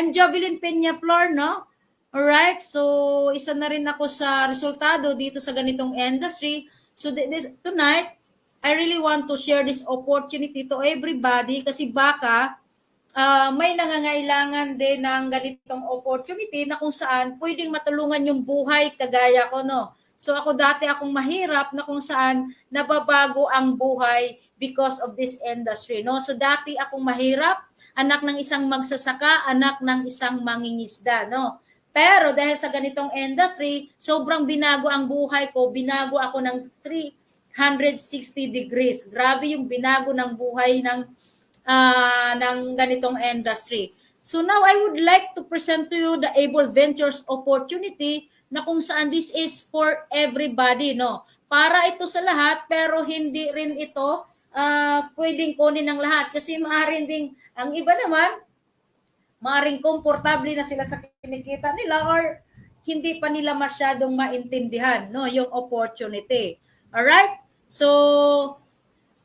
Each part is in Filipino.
I'm Jovelyn Peñaflor, no? Alright, so isa na rin ako sa resultado dito sa ganitong industry. So tonight, I really want to share this opportunity to everybody kasi baka may nangangailangan din ng ganitong opportunity na kung saan pwedeng matulungan yung buhay kagaya ko, no? So ako dati akong mahirap na kung saan nababago ang buhay because of this industry, no? So dati akong mahirap, anak ng isang magsasaka, anak ng isang mangingisda, no? Pero dahil sa ganitong industry, sobrang binago ang buhay ko, binago ako ng 360 degrees. Grabe yung binago ng buhay ng ganitong industry. So now I would like to present to you the Able Ventures opportunity na kung saan this is for everybody, no? Para ito sa lahat, pero hindi rin ito pwedeng kunin ng lahat kasi maaaring ding ang iba naman maaring komportable na sila sa kinikita nila or hindi pa nila masyadong maintindihan, no, yung opportunity. Alright? So,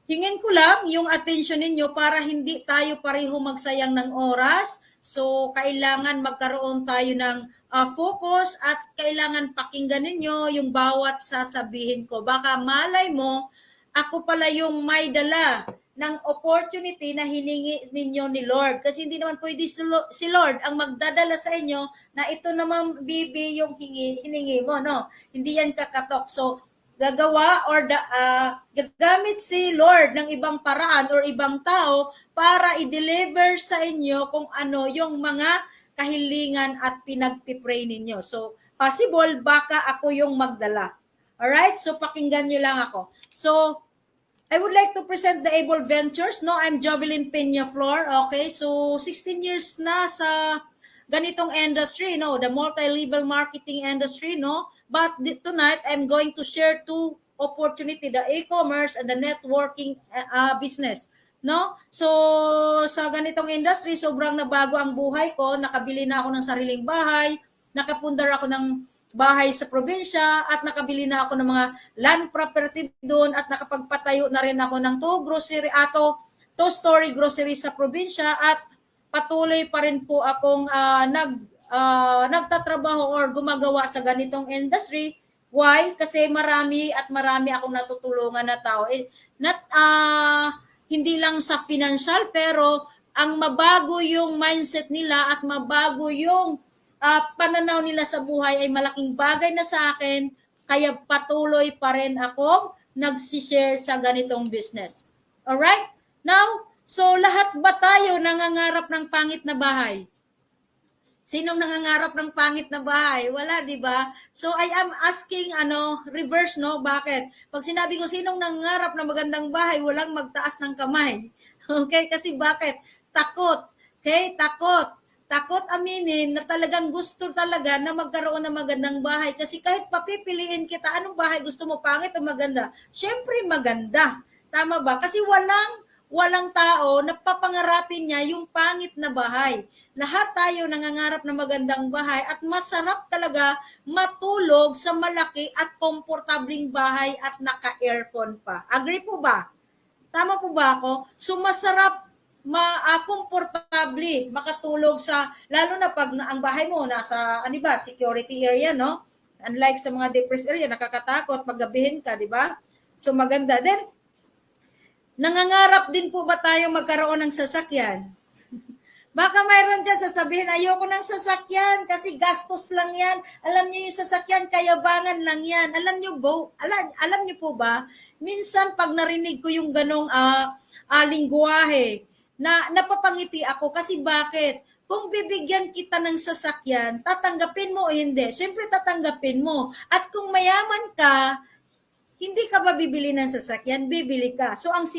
hingin ko lang yung attention ninyo para hindi tayo pareho magsayang ng oras. So, kailangan magkaroon tayo ng focus at kailangan pakinggan ninyo yung bawat sasabihin ko. Baka malay mo, ako pala yung may dala ng opportunity na hiningi ninyo ni Lord. Kasi hindi naman pwede si Lord ang magdadala sa inyo na ito naman bibi yung hiningi mo, no? Hindi yan kakatok. So, gagawa or gagamit si Lord ng ibang paraan or ibang tao para i-deliver sa inyo kung ano yung mga kahilingan at pinagpipray ninyo. So, possible baka ako yung magdala. Alright? So, pakinggan nyo lang ako. So, I would like to present the Able Ventures. No, I'm Jovelyn Peñaflor. Okay, so 16 years na sa ganitong industry, no, the multi-level marketing industry, no. But tonight, I'm going to share two opportunity, the e-commerce and the networking business, no. So sa ganitong industry, sobrang nabago ang buhay ko. Nakabili na ako ng sariling bahay, nakapundar ako ng bahay sa probinsya at nakabili na ako ng mga land property doon at nakapagpatayo na rin ako ng two-story grocery sa probinsya at patuloy pa rin po akong nagtatrabaho or gumagawa sa ganitong industry. Why? Kasi marami akong natutulungan na tao. Hindi lang sa financial pero ang mabago yung mindset nila at mabago yung pananaw nila sa buhay ay malaking bagay na sa akin, kaya patuloy pa rin akong nag-share sa ganitong business. Alright? Now, so lahat ba tayo nangangarap ng pangit na bahay? Sinong nangangarap ng pangit na bahay? Wala, di ba? So I am asking, reverse, no? Bakit? Pag sinabi ko sinong nangangarap ng magandang bahay, walang magtaas ng kamay. Okay? Kasi bakit? Takot. Okay? Takot aminin na talagang gusto talaga na magkaroon ng magandang bahay. Kasi kahit papipiliin kita, anong bahay gusto mo, pangit o maganda? Siyempre maganda. Tama ba? Kasi walang tao na papangarapin niya yung pangit na bahay. Lahat tayo nangangarap ng magandang bahay at masarap talaga matulog sa malaki at komportabling bahay at naka-aircon pa. Agree po ba? Tama po ba ako? So masarap komportable makatulog sa, lalo na pag ang bahay mo nasa security area, no? Unlike sa mga depressed area, nakakatakot pag gabihin ka, di ba? So maganda din. Nangangarap din po ba tayo magkaroon ng sasakyan? Baka mayroon dyan sasabihin, ayoko ng sasakyan kasi gastos lang yan. Alam niyo yung sasakyan, kayabangan lang yan. Alam niyo po ba, minsan pag narinig ko yung ganong lingwahe, na napapangiti ako kasi bakit? Kung bibigyan kita ng sasakyan, tatanggapin mo o hindi? Siyempre tatanggapin mo. At kung mayaman ka, hindi ka ba bibili ng sasakyan? Bibili ka. So ang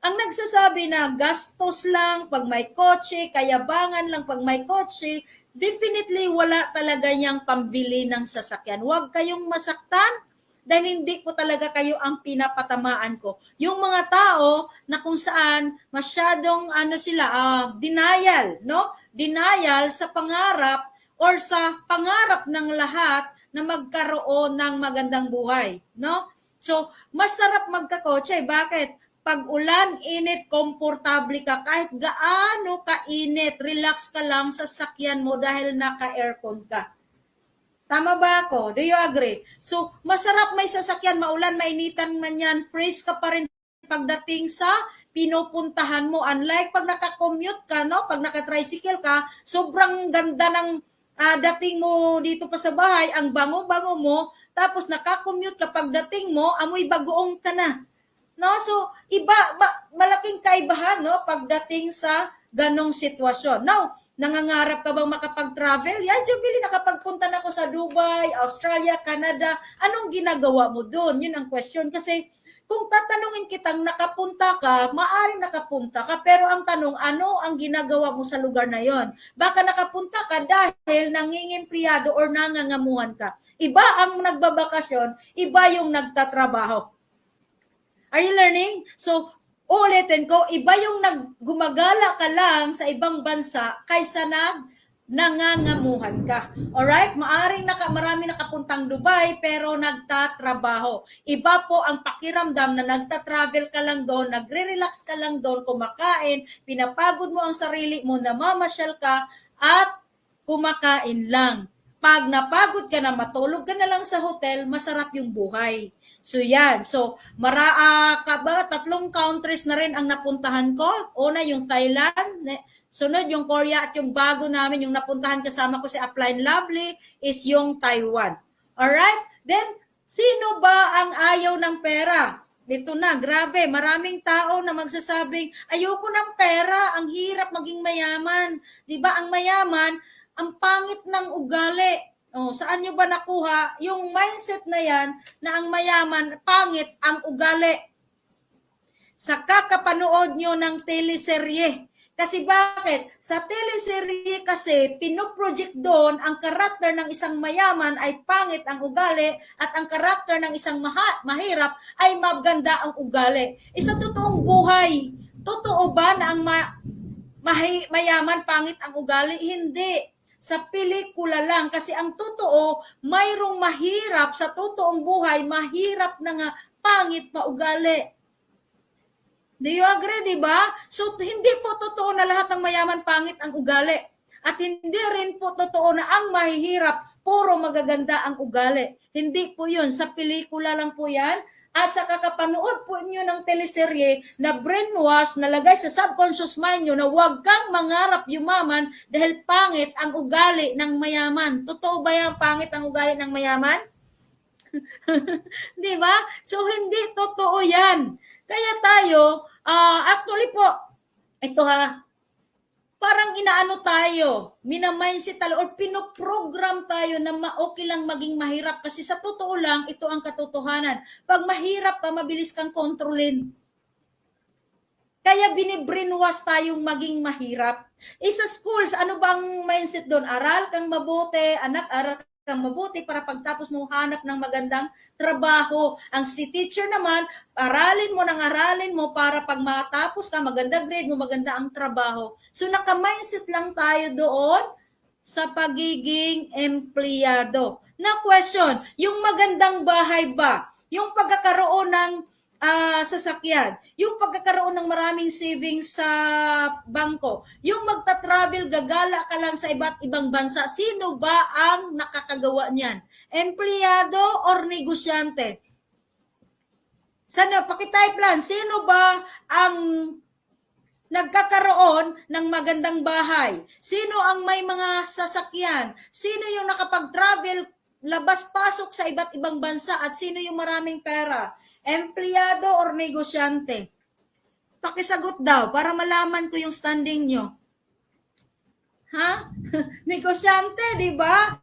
nagsasabi na gastos lang pag may kotse, kayabangan lang pag may kotse, definitely wala talaga niyang pambili ng sasakyan. Huwag kayong masaktan dahil hindi ko talaga kayo ang pinapatamaan ko. Yung mga tao na kung saan masyadong denial, no? Denial sa pangarap or sa pangarap ng lahat na magkaroon ng magandang buhay, no? So, masarap magkakotse. Bakit? pag ulan, init, komportable ka. Kahit gaano kainit, relax ka lang sa sakyan mo dahil naka-aircon ka. Tama ba ako? Do you agree? So, masarap may sasakyan, maulan, mainitan man yan, fresh ka pa rin pagdating sa pinupuntahan mo. Unlike pag naka-commute ka, no? Pag naka-tricycle ka, sobrang ganda ng dating mo dito pa sa bahay, ang bango-bango mo, tapos naka-commute ka, pagdating mo, amoy bagoong ka na. No? So, malaking kaibahan, no? Pagdating sa ganong sitwasyon. Now, nangangarap ka bang makapag-travel? Yan, Jubilee, nakapagpunta na ako sa Dubai, Australia, Canada. Anong ginagawa mo doon? Yun ang question. Kasi kung tatanungin kitang nakapunta ka, maaaring nakapunta ka, pero ang tanong, ano ang ginagawa mo sa lugar na yon? Baka nakapunta ka dahil nangingimpliyado or nangangamuhan ka. Iba ang nagbabakasyon, iba yung nagtatrabaho. Are you learning? So, ulitin ko, iba yung gumagala ka lang sa ibang bansa kaysa nangangamuhan ka. Alright? Marami nakapuntang Dubai pero nagtatrabaho. Iba po ang pakiramdam na nagtatravel ka lang doon, nagre-relax ka lang doon, kumakain, pinapagod mo ang sarili mo, namamasyal ka, at kumakain lang. Pag napagod ka na, matulog ka na lang sa hotel, masarap yung buhay. So yan. So, tatlong countries na rin ang napuntahan ko. Una yung Thailand, sunod yung Korea, at yung bago namin, yung napuntahan kasama ko si Upline Lovely, is yung Taiwan. Alright? Then, sino ba ang ayaw ng pera? Dito na, grabe, maraming tao na magsasabing, ayoko ng pera, ang hirap maging mayaman. Diba, ang mayaman, ang pangit ng ugali. Saan nyo ba nakuha yung mindset na yan na ang mayaman, pangit ang ugali? Sa kakapanood nyo ng teleserye. Kasi bakit? Sa teleserye kasi, pinoproject doon ang karakter ng isang mayaman ay pangit ang ugali at ang karakter ng isang mahirap ay maganda ang ugali. Sa totoong buhay, totoo ba na ang mayaman, pangit ang ugali? Hindi. Sa pelikula lang. Kasi ang totoo, mayroong mahirap sa totoong buhay, mahirap na nga, pangit pa ugali. Do you agree, di ba? So, hindi po totoo na lahat ng mayaman, pangit ang ugali. At hindi rin po totoo na ang mahihirap, puro magaganda ang ugali. Hindi po yun. Sa pelikula lang po yan. At sa kakapanood po inyo ng teleserye na brainwash, nalagay sa subconscious mind nyo na huwag kang mangarap yumaman dahil pangit ang ugali ng mayaman. Totoo ba yan, pangit ang ugali ng mayaman? Di ba? So, hindi totoo yan. Kaya tayo, actually po, ito parang inaano tayo, minamindset tayo, or pinoprogram tayo na okay lang maging mahirap. Kasi sa totoo lang, ito ang katotohanan. Pag mahirap ka, mabilis kang kontrolin. Kaya binibrainwash tayong maging mahirap. Sa schools, ano bang mindset doon? Aral kang mabuti, anak, aral kang mabuti para pagtapos mo hanap ng magandang trabaho. Ang si teacher naman, aralin mo para pag matapos ka, maganda grade mo, maganda ang trabaho. So naka-mindset lang tayo doon sa pagiging empleyado. Na question, yung magandang bahay ba? Yung pagkakaroon ng sasakyan, yung pagkakaroon ng maraming savings sa bangko, yung magta-travel, gagala ka lang sa iba't ibang bansa, sino ba ang nakakagawa niyan? Empleyado or negosyante? Sana, pakitype lang, sino ba ang nagkakaroon ng magandang bahay? Sino ang may mga sasakyan? Sino yung nakapag-travel labas-pasok sa iba't ibang bansa at sino yung maraming pera? Empleyado or negosyante? Pakisagot daw para malaman ko yung standing nyo. Ha? Negosyante, di ba?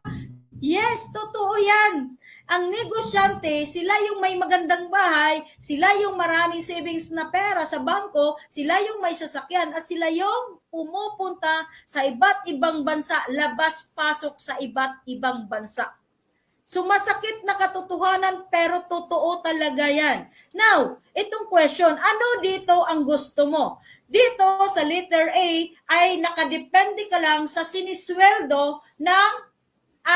Yes, totoo yan. Ang negosyante, sila yung may magandang bahay, sila yung maraming savings na pera sa bangko, sila yung may sasakyan, at sila yung pumupunta sa iba't ibang bansa, labas-pasok sa iba't ibang bansa. So, masakit na katotohanan pero totoo talaga yan. Now, itong question, ano dito ang gusto mo? Dito sa letter A ay nakadepende ka lang sa sinisweldo ng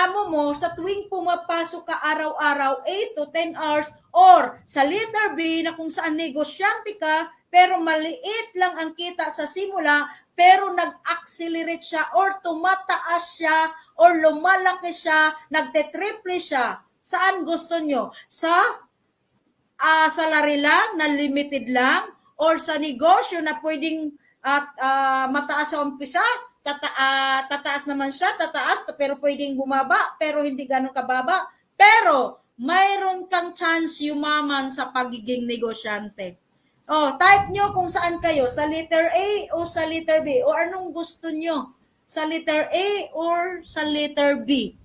amo mo sa tuwing pumapasok ka araw-araw 8 to 10 hours, or sa letter B na kung saan negosyante ka, pero maliit lang ang kita sa simula, pero nag-accelerate siya or tumataas siya or lumalaki siya, nagte-triple siya. Saan gusto nyo? Sa lari lang, na limited lang, or sa negosyo na pwedeng mataas sa umpisa, tataas naman siya, tataas, pero pwedeng bumaba, pero hindi ganun kababa. Pero, mayroon kang chance yumaman sa pagiging negosyante. Type nyo kung saan kayo, sa letter A o sa letter B, o anong gusto nyo, sa letter A or sa letter B.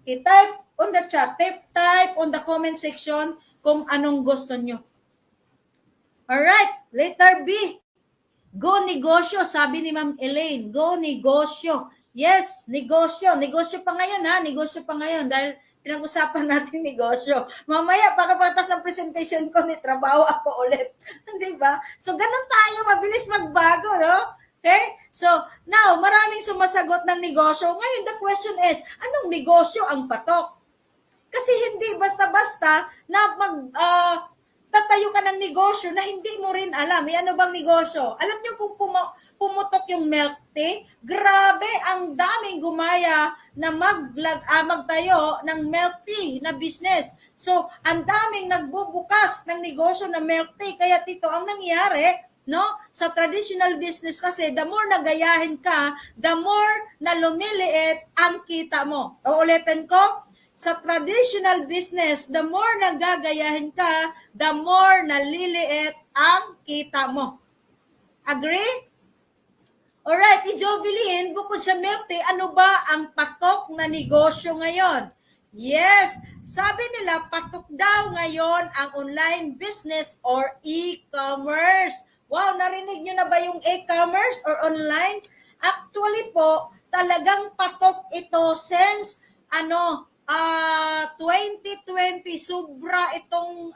Okay, type on the chat, type on the comment section kung anong gusto nyo. Alright, letter B. Go negosyo, sabi ni Ma'am Elaine. Go negosyo. Yes, negosyo. Negosyo pa ngayon ha, negosyo pa ngayon dahil pinag-usapan natin negosyo. Mamaya, pagkapatas ng presentation ko, ni trabaho ako ulit. Di ba? So, ganun tayo, mabilis magbago, no? Okay? So, now, maraming sumasagot ng negosyo. Ngayon, the question is, anong negosyo ang patok? Kasi hindi basta-basta na tatayo ka ng negosyo na hindi mo rin alam. Ano bang negosyo? Alam niyo kung pumutok yung milk tea, grabe, ang daming gumaya na magtayo ng milk tea na business. So, ang daming nagbubukas ng negosyo na milk tea. Kaya dito, ang nangyari, no, sa traditional business kasi, the more nagayahin ka, the more na lumiliit ang kita mo. Uulitin ko, sa traditional business, the more nagagayahin ka, the more naliliit ang kita mo. Agree? Alright, Jovelyn, bukod sa milk tea, ano ba ang patok na negosyo ngayon? Yes, sabi nila patok daw ngayon ang online business or e-commerce. Wow, narinig nyo na ba yung e-commerce or online? Actually po, talagang patok ito since 2020, sobra itong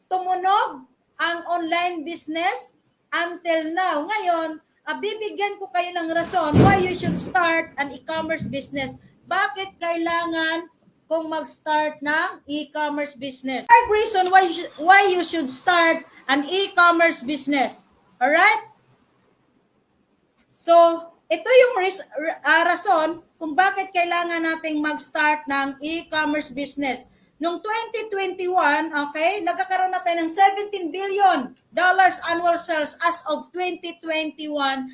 tumunog ang online business until now. Ngayon, bibigyan ko kayo ng rason why you should start an e-commerce business. Bakit kailangan kung mag-start ng e-commerce business? 5 reasons why you should start an e-commerce business. Alright? So, ito yung rason kung bakit kailangan nating mag-start ng e-commerce business. Noong 2021, okay, nagkakaroon na tayo ng $17 billion annual sales as of 2021.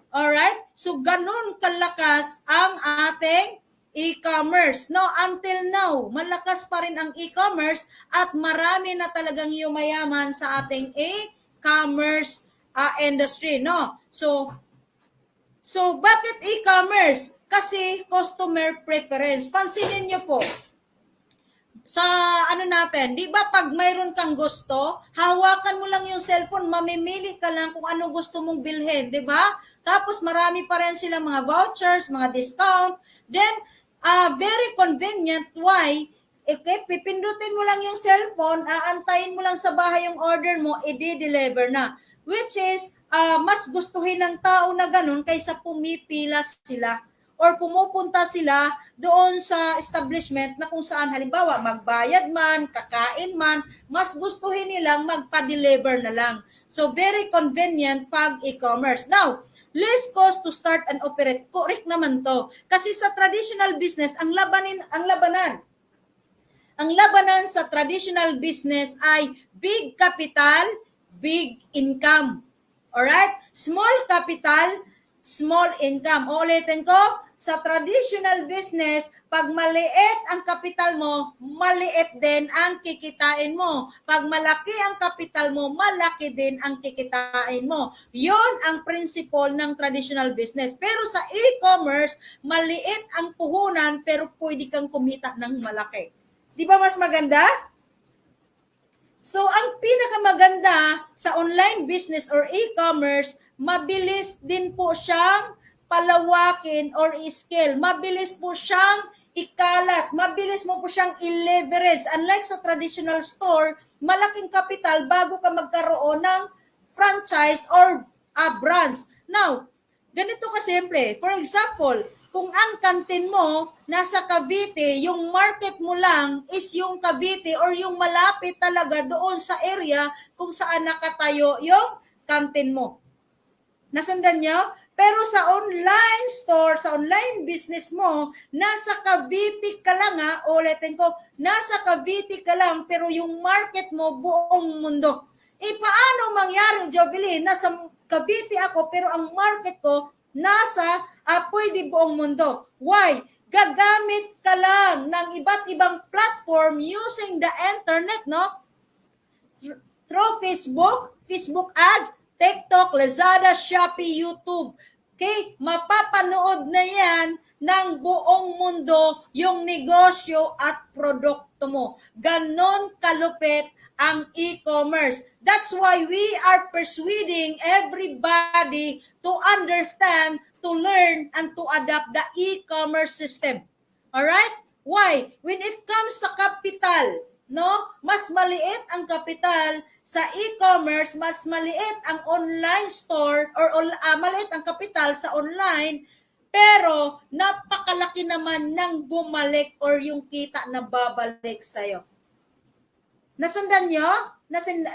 Alright? So, ganun kalakas ang ating e-commerce. No, until now, malakas pa rin ang e-commerce at marami na talagang yumayaman sa ating e-commerce industry. No? So, bakit e-commerce? Kasi customer preference. Pansinin nyo po, sa di ba pag mayroon kang gusto, hawakan mo lang yung cellphone, mamimili ka lang kung anong gusto mong bilhin, di ba? Tapos marami pa rin sila mga vouchers, mga discount. Then, very convenient. Why? Okay, pipindutin mo lang yung cellphone, aantayin mo lang sa bahay yung order mo, i-deliver na. Which is, mas gustuhin ng tao na ganun kaysa pumipila sila or pumupunta sila doon sa establishment na kung saan halimbawa magbayad man, kakain man, mas gustuhin nilang magpa-deliver na lang. So, very convenient pag e-commerce. Now, less cost to start and operate. Correct naman to. Kasi sa traditional business, ang labanan sa traditional business ay big capital, big income. Alright? Small capital, small income. Ulitin ko, sa traditional business, pag maliit ang kapital mo, maliit din ang kikitain mo. Pag malaki ang kapital mo, malaki din ang kikitain mo. Yon ang principle ng traditional business. Pero sa e-commerce, maliit ang puhunan pero pwede kang kumita ng malaki. Di ba mas maganda? So, ang pinakamaganda sa online business or e-commerce, mabilis din po siyang palawakin or i-scale. Mabilis po siyang ikalat. Mabilis mo po siyang i-leverage. Unlike sa traditional store, malaking kapital bago ka magkaroon ng franchise or branch. Now, ganito kasimple. For example, kung ang kantin mo nasa Cavite, yung market mo lang is yung Cavite or yung malapit talaga doon sa area kung saan nakatayo yung kantin mo. Nasundan nyo? Pero sa online store, sa online business mo, nasa Cavite ka lang ulitin ko, nasa Cavite ka lang pero yung market mo buong mundo. Paano mangyari, Jovelyn? Nasa Cavite ako pero ang market ko nasa pwede buong mundo. Why? Gagamit ka lang ng iba't ibang platform using the internet, no? Through Facebook ads, TikTok, Lazada, Shopee, YouTube. Okay? Mapapanood na yan ng buong mundo yung negosyo at produkto mo. Ganon kalupit ang e-commerce. That's why we are persuading everybody to understand, to learn, and to adapt the e-commerce system. Alright? Why? When it comes sa capital, no? Mas maliit ang kapital sa e-commerce, mas maliit ang online store or maliit ang kapital sa online, pero napakalaki naman ng bumalik or yung kita na babalik sa'yo. Nasundan nyo?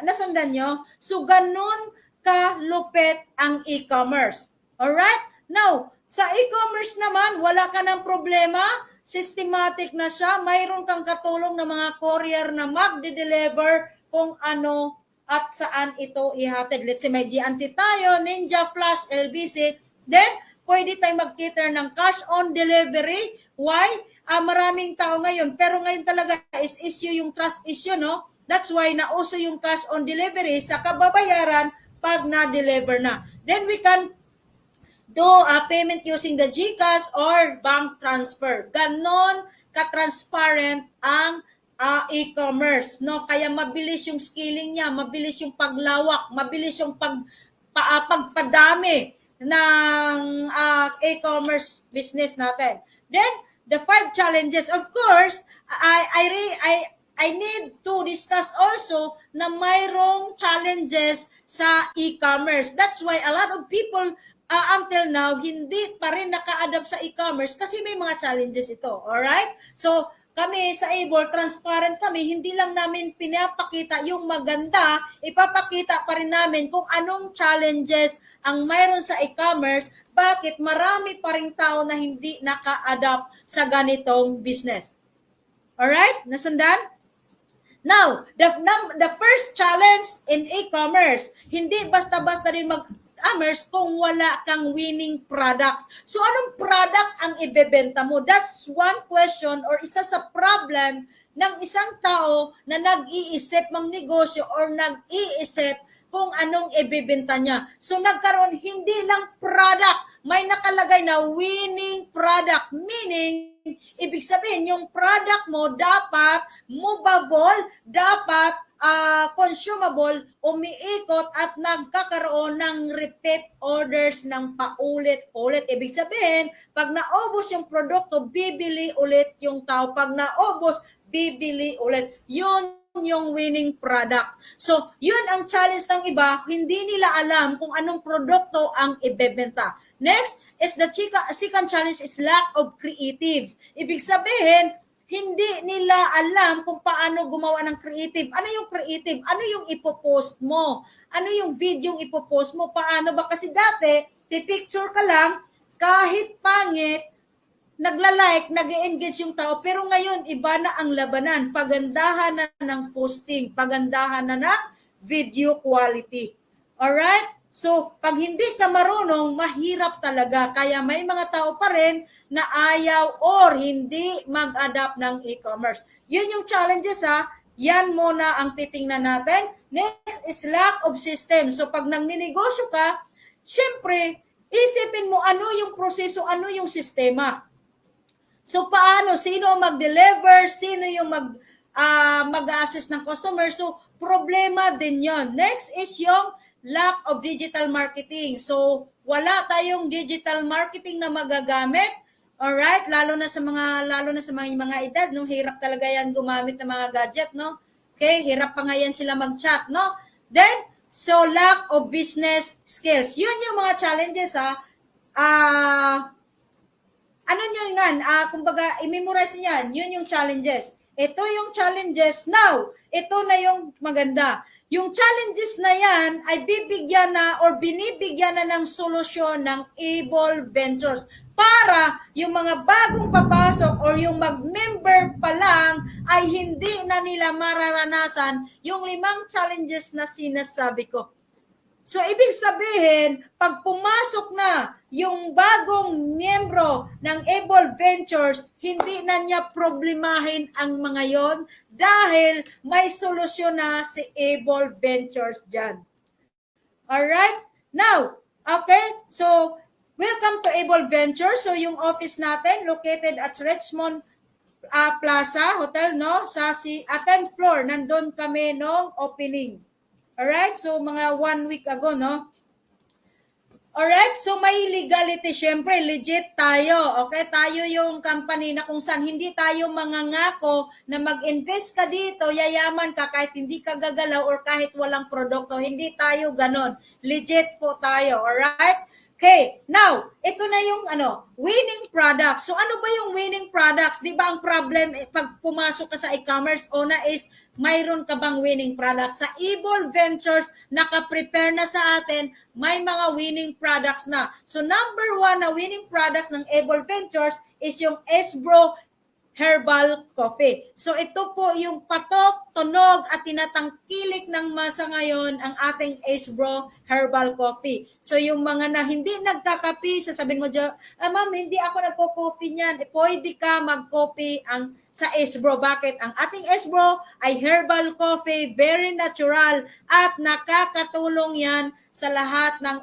Nasundan nyo? So, ganun kalupit ang e-commerce. Alright? Now, sa e-commerce naman, wala ka ng problema. Systematic na siya. Mayroon kang katulong ng mga courier na magde-deliver kung ano at saan ito ihatid. Let's say may GNT tayo, Ninja, Flash, LBC. Then, pwede tayo mag-cater ng cash on delivery. Why? Maraming tao ngayon. Pero ngayon talaga is issue yung trust issue, no? That's why nauso yung cash on delivery sa kababayaran pag na-deliver na. Then we can do a payment using the GCash or bank transfer. Ganon ka-transparent ang e-commerce, no? Kaya mabilis yung scaling niya, mabilis yung paglawak, mabilis yung pagpadami ng e-commerce business natin. Then the 5 challenges, of course, I need to discuss also na mayroong challenges sa e-commerce. That's why a lot of people until now, hindi pa rin naka-adapt sa e-commerce kasi may mga challenges ito. Alright? So, kami sa Able, transparent kami, hindi lang namin pinapakita yung maganda, ipapakita pa rin namin kung anong challenges ang mayroon sa e-commerce, bakit marami pa rin tao na hindi naka-adapt sa ganitong business. Alright? Nasundan? Now, the first challenge in e-commerce, hindi basta-basta din mag-commerce kung wala kang winning products. So, anong product ang ibebenta mo? That's one question or isa sa problem ng isang tao na nag-iisip ng negosyo or nag-iisip kung anong ibebenta niya. So, nagkaroon hindi lang product, may nakalagay na winning product, meaning ibig sabihin, yung product mo dapat movable, dapat consumable, umiikot at nagkakaroon ng repeat orders ng paulit-ulit. Ibig sabihin, pag naubos yung produkto, bibili ulit yung tao. Pag naubos, bibili ulit. Yun yung winning product. So, yun ang challenge ng iba, hindi nila alam kung anong produkto ang ibebenta. Next is the second challenge is lack of creatives. Ibig sabihin, hindi nila alam kung paano gumawa ng creative. Ano yung creative? Ano yung ipopost mo? Ano yung video yung ipopost mo? Paano ba? Kasi dati, pipicture ka lang, kahit pangit, nagla-like, nag-engage yung tao, pero ngayon, iba na ang labanan. Pagandahan na ng posting, pagandahan na ng video quality. Alright? So, pag hindi ka marunong, mahirap talaga. Kaya may mga tao pa rin na ayaw or hindi mag-adapt ng e-commerce. Yun yung challenges Yan muna ang titingnan natin. Next is lack of system. So, pag nagninegosyo ka, syempre, isipin mo ano yung proseso, ano yung sistema. So, paano? Sino ang mag-deliver? Sino yung mag-assist ng customer? So, problema din yon. Next is yung lack of digital marketing. So, wala tayong digital marketing na magagamit. Alright? Lalo na sa mga edad, no? Hirap talaga yan gumamit ng mga gadget, no? Okay? Hirap pa nga yan sila mag-chat, no? Then, so, lack of business skills. Yun yung mga challenges, ano yan, kumbaga, i-memorize niyo yan. Yun yung challenges. Ito yung challenges. Now, ito na yung maganda. Yung challenges na yan ay bibigyan na or binibigyan na ng solusyon ng Able Ventures para yung mga bagong papasok or yung mag-member pa lang ay hindi na nila mararanasan yung 5 challenges na sinasabi ko. So, ibig sabihin, pag pumasok na yung bagong miyembro ng Able Ventures, hindi na niya problemahin ang mga yon dahil may solusyon na si Able Ventures dyan. Alright? Now, okay, so, welcome to Able Ventures. So, yung office natin, located at Richmond Plaza Hotel, no? Sa 10th floor, nandun kami nung opening. Alright, so mga 1 week ago, no? Alright, so may legality, syempre, legit tayo. Okay, tayo yung company na kung saan hindi tayo mangangako na mag-invest ka dito, yayaman ka kahit hindi ka gagalaw or kahit walang produkto. Hindi tayo ganon. Legit po tayo, alright? Okay, now, ito na yung winning products. So ano ba yung winning products? Di ba ang problem pag pumasok ka sa e-commerce, una is mayroon ka bang winning products? Sa Able Ventures, naka-prepare na sa atin, may mga winning products na. So number 1 na winning products ng Able Ventures is yung Esbro Herbal Coffee. So ito po yung patok, tunog at tinatangkilik ng masa ngayon ang ating Esbro Herbal Coffee. So yung mga na hindi nagkakapi, sasabihin mo dyan, ma'am, hindi ako nagko-coffee niyan. Pwede ka mag-coffee sa Esbro. Bakit? Ang ating Esbro ay herbal coffee, very natural at nakakatulong yan sa lahat ng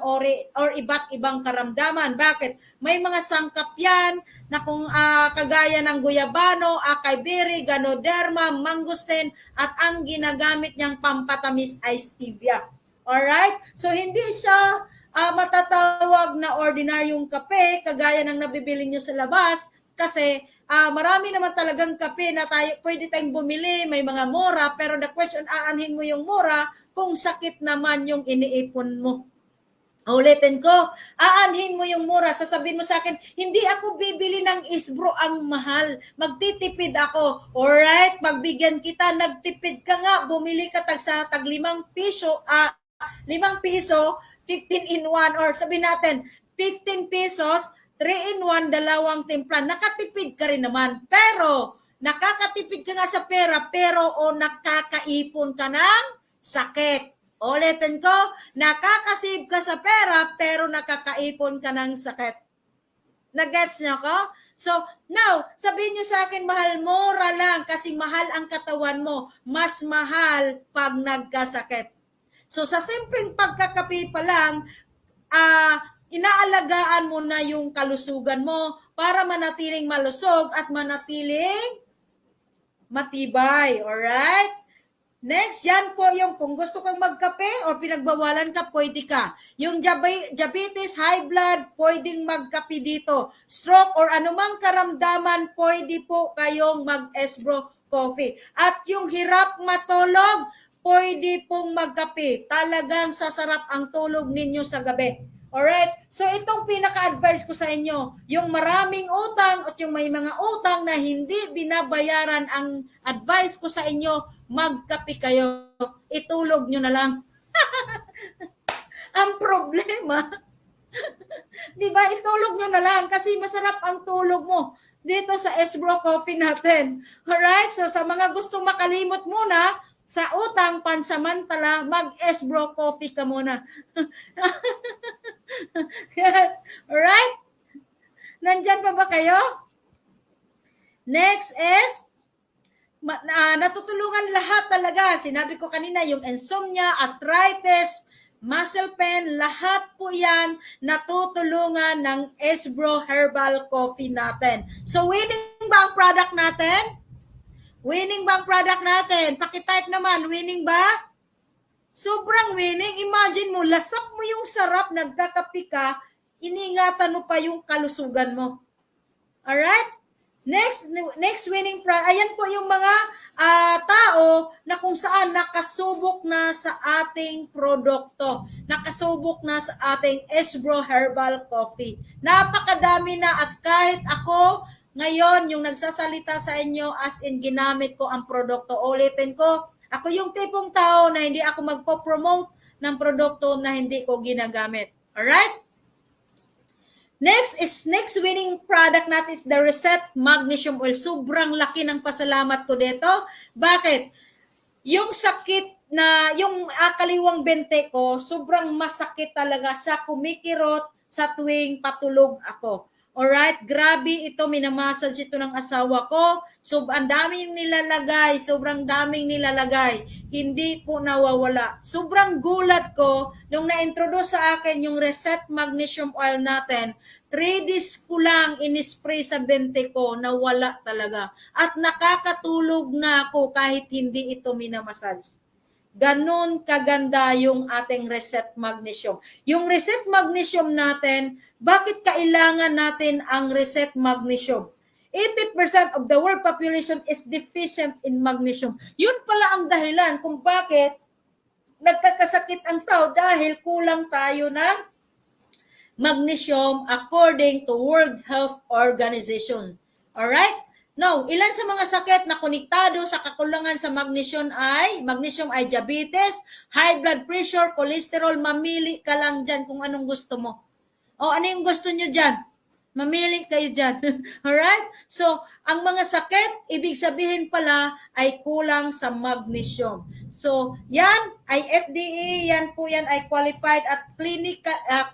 iba't ibang karamdaman. Bakit? May mga sangkap yan na kung kagaya ng guyabano, acai berry, ganoderma, mangosteen, at ang ginagamit niyang pampatamis ay stevia. Alright? So, hindi siya matatawag na ordinaryong kape, kagaya ng nabibili nyo sa labas, kasi marami naman talagang kape na pwede tayong bumili, may mga mura, pero the question, aanhin mo yung mura kung sakit naman yung iniipon mo. Ulitin ko, aanhin mo yung mura, sasabihin mo sa akin, hindi ako bibili ng Esbro, ang mahal, magtitipid ako. Alright, pagbigyan kita, nagtipid ka nga, bumili ka sa tag 5 piso, 5 piso, 15 in 1, or sabihin natin, 15 pesos, 3 in 1, dalawang timpla, nakatipid ka rin naman. Pero, nakakatipid ka nga sa pera, pero nakakaipon ka ng sakit. Ulitin ko, nakakasave ka sa pera, pero nakakaipon ka ng sakit. Nagets niyo ko? So, now, sabihin niyo sa akin, mahal, mura lang, kasi mahal ang katawan mo. Mas mahal pag nagkasakit. So, sa simpleng pagkakape pa lang, inaalagaan mo na yung kalusugan mo para manatiling malusog at manatiling matibay. Alright? Next, yan po yung kung gusto kang magkape o pinagbawalan ka, pwede ka. Yung diabetes, high blood, pwedeng magkape dito. Stroke or anumang karamdaman, pwede po kayong mag-Esbro Coffee. At yung hirap matulog, pwede pong magkape. Talagang sasarap ang tulog ninyo sa gabi. Alright? So itong pinaka-advice ko sa inyo, yung maraming utang at yung may mga utang na hindi binabayaran, ang advice ko sa inyo, magkape kayo, itulog nyo na lang. Ang problema, di ba, itulog nyo na lang kasi masarap ang tulog mo dito sa Esbro Coffee natin. Alright? So sa mga gustong makalimot muna sa utang, pansamantala, mag-Esbro Coffee ka muna. Alright? Nandyan pa ba kayo? Next is, natutulungan lahat talaga. Sinabi ko kanina, yung insomnia, arthritis, muscle pain, lahat po yan natutulungan ng Esbro Herbal Coffee natin. So, winning ba ang product natin? Winning ba ang product natin? Pakitype naman, winning ba? Sobrang winning. Imagine mo, lasap mo yung sarap, nagkakapi ka, iningatan mo pa yung kalusugan mo. Alright? Next winning product. Ayan po yung mga tao na kung saan nakasubok na sa ating produkto. Nakasubok na sa ating Esbro Herbal Coffee. Napakadami na at kahit ako, Ngayon, yung nagsasalita sa inyo as in ginamit ko ang produkto. Ulitin ko, ako yung tipong tao na hindi ako magpo-promote ng produkto na hindi ko ginagamit. Alright? Next winning product natin is the Reset Magnesium Oil. Sobrang laki ng pasalamat ko dito. Bakit? Yung sakit na, yung kaliwang bente ko, sobrang masakit talaga siya, kumikirot sa tuwing patulog ako. Alright, grabe ito, minamassage ito ng asawa ko. So, ang daming nilalagay, sobrang daming nilalagay. Hindi po nawawala. Sobrang gulat ko nung na-introduce sa akin yung Reset Magnesium Oil natin. 3 days ko lang inispray sa bente ko, nawala talaga. At nakakatulog na ako kahit hindi ito minamassage. Ganon kaganda yung ating Reset Magnesium. Yung Reset Magnesium natin, bakit kailangan natin ang Reset Magnesium? 80% of the world population is deficient in magnesium. Yun pala ang dahilan kung bakit nagkakasakit ang tao dahil kulang tayo ng magnesium according to World Health Organization. Alright? Now, ilan sa mga sakit na konektado sa kakulangan sa magnesium ay diabetes, high blood pressure, cholesterol. Mamili ka lang dyan kung anong gusto mo. O ano yung gusto nyo dyan? Mamili kayo dyan. Alright? So, ang mga sakit, ibig sabihin pala ay kulang sa magnesium. So, yan ay FDA, yan ay qualified at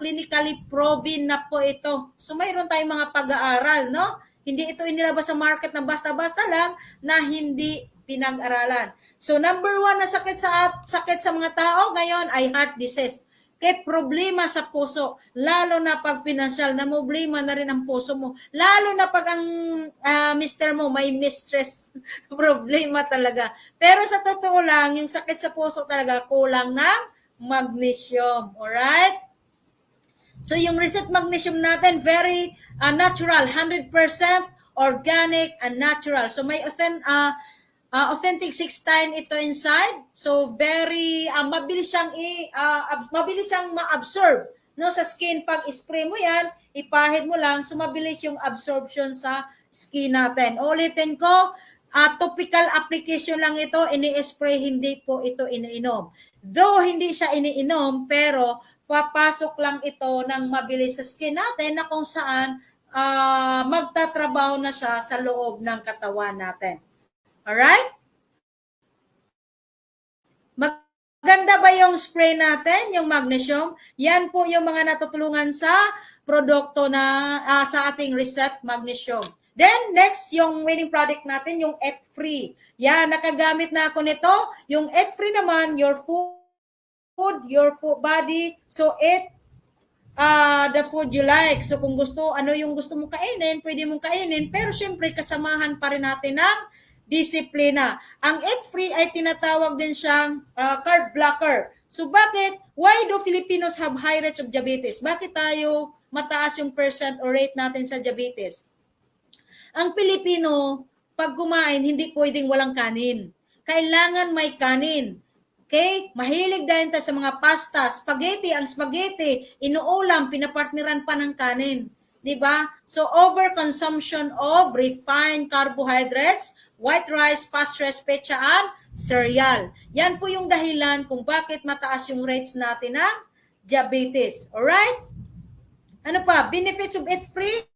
clinically proven na po ito. So, mayroon tayong mga pag-aaral, no? Hindi ito inilabas sa market na basta-basta lang na hindi pinag-aralan. So, number 1 na sakit sa mga tao ngayon ay heart disease. Kaya problema sa puso, lalo na pag pinansyal, na problema na rin ang puso mo. Lalo na pag ang mister mo may mistress, problema talaga. Pero sa totoo lang, yung sakit sa puso talaga kulang ng magnesium. Alright? So yung Reset Magnesium natin, very natural, 100% organic and natural. So may authentic 6-tine ito inside. So very mabilis siyang ma-absorb no sa skin. Pag spray mo yan, ipahid mo lang, so mabilis yung absorption sa skin natin. Ulitin ko, topical application lang ito, ini-spray, hindi po ito iniinom. Though hindi siya iniinom, pero papasok lang ito ng mabilis sa skin natin na kung saan magtatrabaho na siya sa loob ng katawan natin. Alright? Maganda ba yung spray natin, yung magnesium? Yan po yung mga natutulungan sa produkto na sa ating Reset Magnesium. Then, next, yung winning product natin, yung Eat Free. Yan, nakagamit na ako nito. Yung Eat Free naman, your body, so eat the food you like. So kung gusto, ano yung gusto mong kainin, pwede mong kainin, pero syempre kasamahan pa rin natin ng disiplina. Ang Eat Free ay tinatawag din siyang carb blocker. So bakit? Why do Filipinos have high rates of diabetes? Bakit tayo mataas yung percent or rate natin sa diabetes? Ang Pilipino, pag kumain, hindi pwedeng walang kanin. Kailangan may kanin. Okay? Mahilig dahil tayo sa mga pasta, spaghetti. Ang spaghetti, inuulam, pinapartneran pa ng kanin. Diba? So, overconsumption of refined carbohydrates, white rice, pasteurized pecha, and cereal. Yan po yung dahilan kung bakit mataas yung rates natin ng diabetes. Alright? Ano pa? Benefits of Eat Free?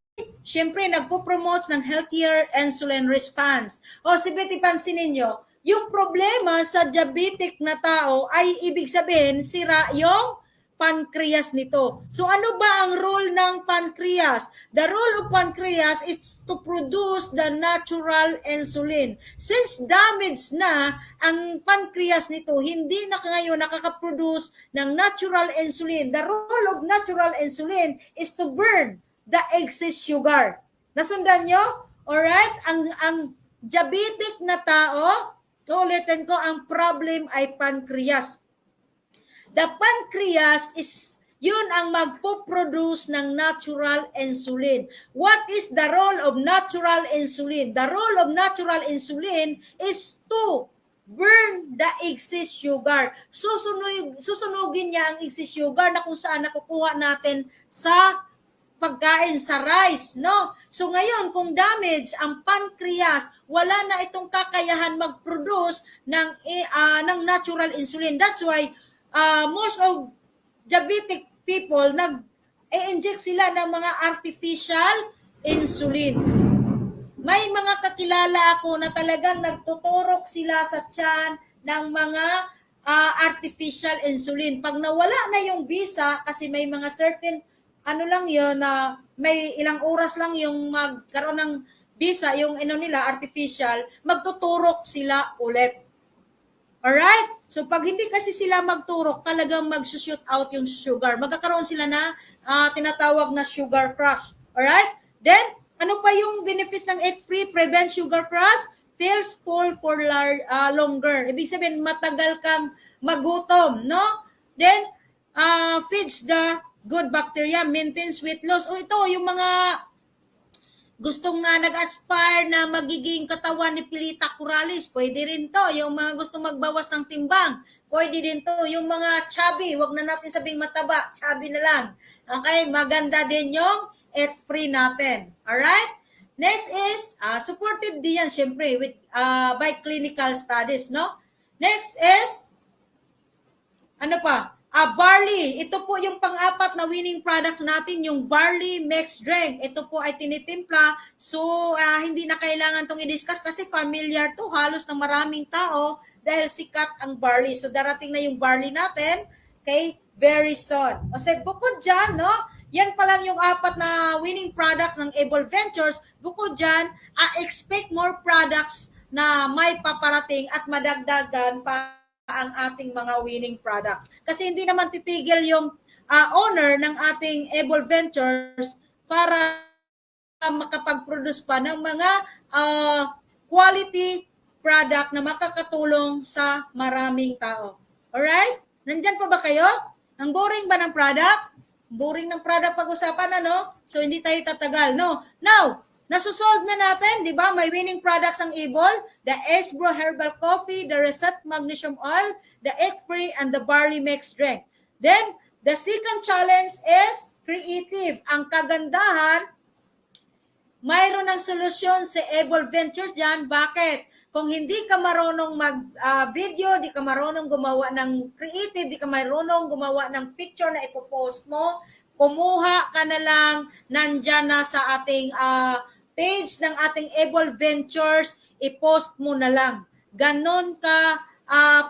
Siyempre, nagpo-promote ng healthier insulin response. O, sibiti pansinin nyo, yung problema sa diabetic na tao ay ibig sabihin, sira yung pancreas nito. So ano ba ang role ng pancreas? The role of pancreas is to produce the natural insulin. Since damaged na ang pancreas nito, hindi na ngayon nakaka-produce ng natural insulin. The role of natural insulin is to burn the excess sugar. Nasundan nyo? Alright? Ang diabetic na tao, ulitin ko, ang problem ay pancreas. The pancreas is, yun ang magpo-produce ng natural insulin. What is the role of natural insulin? The role of natural insulin is to burn the excess sugar. Susunugin niya ang excess sugar na kung saan nakukuha natin sa pagkain sa rice, no? So ngayon, kung damage ang pancreas, wala na itong kakayahan mag-produce ng natural insulin. That's why most of diabetic people nag-inject sila ng mga artificial insulin. May mga kakilala ako na talagang nagtuturok sila sa tiyan ng mga artificial insulin. Pag nawala na yung visa, kasi may mga certain, ano lang yun, na may ilang oras lang yung magkaroon ng visa, yung nila, artificial, magtuturok sila ulit. Alright? So, pag hindi kasi sila magturok, talagang mag-shoot out yung sugar. Magkakaroon sila na tinatawag na sugar crash. Alright? Then, ano pa yung benefit ng Eat Free? Prevent sugar crash? Feels full for longer. Ibig sabihin, matagal kang magutom, no? Then, feeds the good bacteria, maintains weight loss. O ito, yung mga gustong na nag-aspire na magiging katawan ni Pilita Corrales, pwede rin to. Yung mga gustong magbawas ng timbang, pwede din to. Yung mga chubby, wag na natin sabing mataba, chubby na lang. Okay, maganda din yung Eat Free natin. Alright? Next is, supported din yan, syempre, with, by clinical studies, no? Next is, ano pa? Barley. Ito po yung pang-apat na winning product natin, yung barley mixed drink. Ito po ay tinitimpla. So, hindi na kailangan itong i-discuss kasi familiar to halos ng maraming tao dahil sikat ang barley. So, darating na yung barley natin kay very soon. O say, bukod dyan, no? Yan pa lang yung apat na winning products ng Able Ventures. Bukod dyan, expect more products na may paparating at madagdagan pa ang ating mga winning products. Kasi hindi naman titigil yung owner ng ating Able Ventures para makapag-produce pa ng mga quality product na makakatulong sa maraming tao. Alright? Nandyan pa ba kayo? Ang boring ba ng product? Boring ng product pag-usapan, ano? So, hindi tayo tatagal, no? Now, nasusolve na natin, di ba? May winning products ang Able, the Ace-Bro Herbal Coffee, the Reset Magnesium Oil, the Eat Free, and the Barley Mixed Drink. Then, the second challenge is creative. Ang kagandahan, mayroon ng solusyon sa Able Ventures dyan. Bakit? Kung hindi ka marunong mag-video, di ka marunong gumawa ng creative, di ka marunong gumawa ng picture na ipopost mo, kumuha ka na lang nandyan na sa ating page ng ating Able Ventures, i-post mo na lang. Ganon ka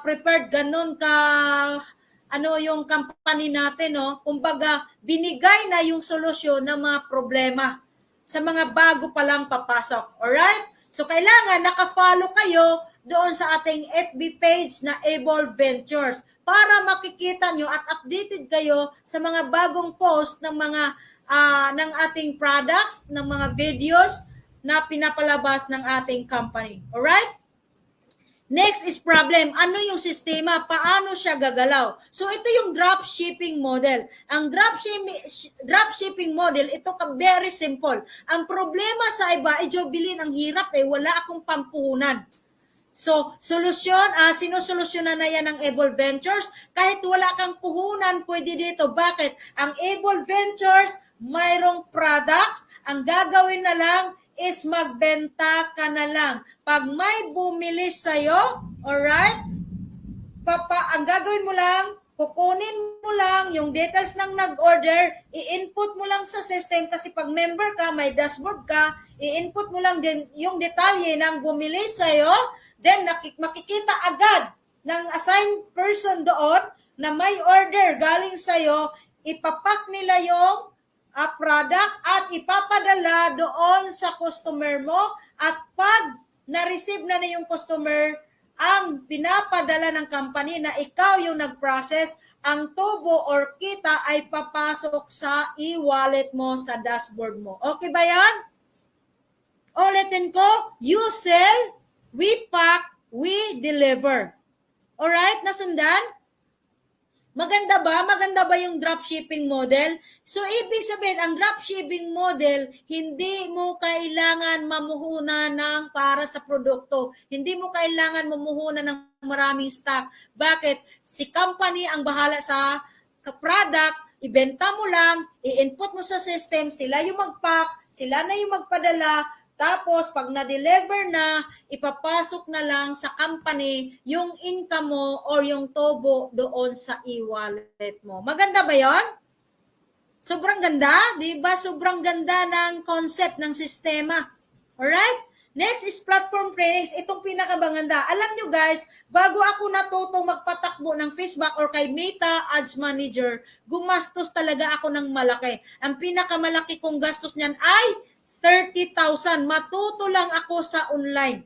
prepared, ganon ka ano yung company natin, no? Kumbaga, binigay na yung solusyon ng mga problema sa mga bago pa lang papasok. Alright? So, kailangan naka-follow kayo doon sa ating FB page na Able Ventures para makikita nyo at updated kayo sa mga bagong post ng mga ng ating products, ng mga videos na pinapalabas ng ating company. Alright? Next is problem. Ano yung sistema? Paano siya gagalaw? So, ito yung dropshipping model. Ang dropshipping model, ito ka very simple. Ang problema sa iba, bilin ang hirap wala akong pampuhunan. So, solusyon, sinusolusyonan na yan ng Able Ventures. Kahit wala kang puhunan, pwede dito. Bakit? Ang Able Ventures, mayroong products. Ang gagawin na lang, is magbenta ka na lang. Pag may bumili sa'yo, alright, ang gagawin mo lang, kukunin mo lang yung details ng nag-order, i-input mo lang sa system kasi pag member ka, may dashboard ka, i-input mo lang din yung detalye ng bumili sa'yo, then makikita agad ng assigned person doon na may order galing sa'yo, ipapak nila yung product at ipapadala doon sa customer mo at pag na-receive na yung customer, ang pinapadala ng company na ikaw yung nag-process, ang tubo or kita ay papasok sa e-wallet mo sa dashboard mo. Okay ba yan? Ulitin ko, you sell, we pack, we deliver. Alright, nasundan? Maganda ba? Maganda ba yung dropshipping model? So, ibig sabihin, ang dropshipping model, hindi mo kailangan mamuhunan ng para sa produkto. Hindi mo kailangan mamuhunan ng maraming stock. Bakit? Si company ang bahala sa product, ibenta mo lang, i-input mo sa system, sila yung mag-pack, sila na yung magpadala, tapos pag na-deliver na, ipapasok na lang sa company yung income mo or yung tobo doon sa e-wallet mo. Maganda ba yon? Sobrang ganda, di ba? Sobrang ganda ng concept ng sistema. Alright? Next is platform trainings. Itong pinakabaganda. Alam nyo guys, bago ako natutong magpatakbo ng Facebook or kay Meta Ads Manager, gumastos talaga ako ng malaki. Ang pinakamalaki kong gastos niyan ay 30,000. Matuto lang ako sa online.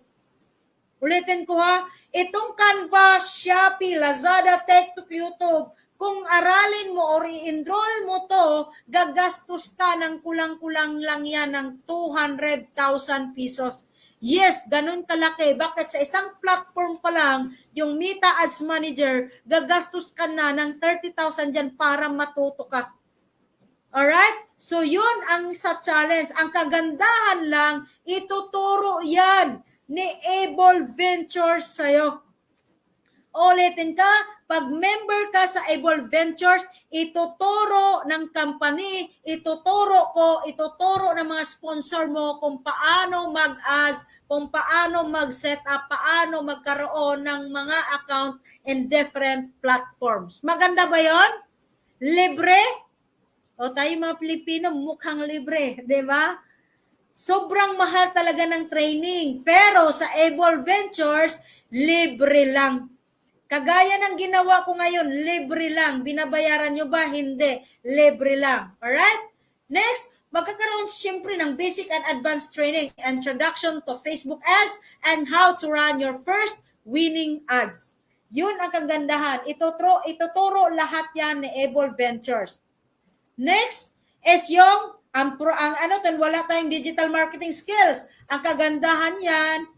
Ulitin ko ha, itong Canva, Shopee, Lazada, TikTok, YouTube, kung aralin mo or i-enroll mo to, gagastos ka ng kulang-kulang lang yan ng 200,000 pesos. Yes, ganun kalaki. Bakit sa isang platform pa lang, yung Meta Ads Manager, gagastos ka na ng 30,000 dyan para matuto ka. Alright? So yun ang sa challenge. Ang kagandahan lang, ituturo yan ni Able Ventures sa'yo. Ulitin ka, pag member ka sa Able Ventures, ituturo ng company, ituturo ng mga sponsor mo kung paano mag-ads, kung paano mag-set up, paano magkaroon ng mga account in different platforms. Maganda ba yon? Libre? O tayo mga Pilipino, mukhang libre, di ba? Sobrang mahal talaga ng training. Pero sa Able Ventures, libre lang. Kagaya ng ginawa ko ngayon, libre lang. Binabayaran nyo ba? Hindi. Libre lang. Alright? Next, magkakaroon siyempre ng basic and advanced training, introduction to Facebook ads, and how to run your first winning ads. Yun ang kagandahan. Ituturo lahat yan ni Able Ventures. Next is yung wala tayong digital marketing skills. Ang kagandahan yan,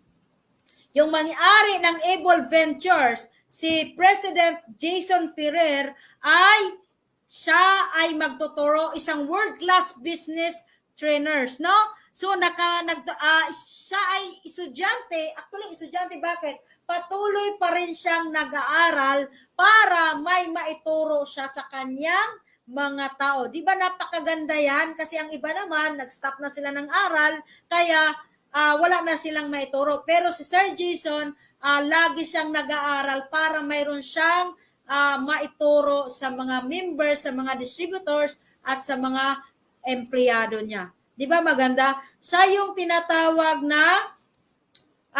yung may-ari ng Able Ventures, si President Jason Ferrer, siya ay magtuturo, isang world-class business trainers, no? So siya ay estudyante, bakit? Patuloy pa rin siyang nag-aaral para may maituro siya sa kanyang mga tao. Di ba napakaganda yan? Kasi ang iba naman, nag-stop na sila ng aral, kaya wala na silang maituro. Pero si Sir Jason, lagi siyang nag-aaral para mayroon siyang maituro sa mga members, sa mga distributors, at sa mga empleyado niya. Di ba maganda? Siya yung tinatawag na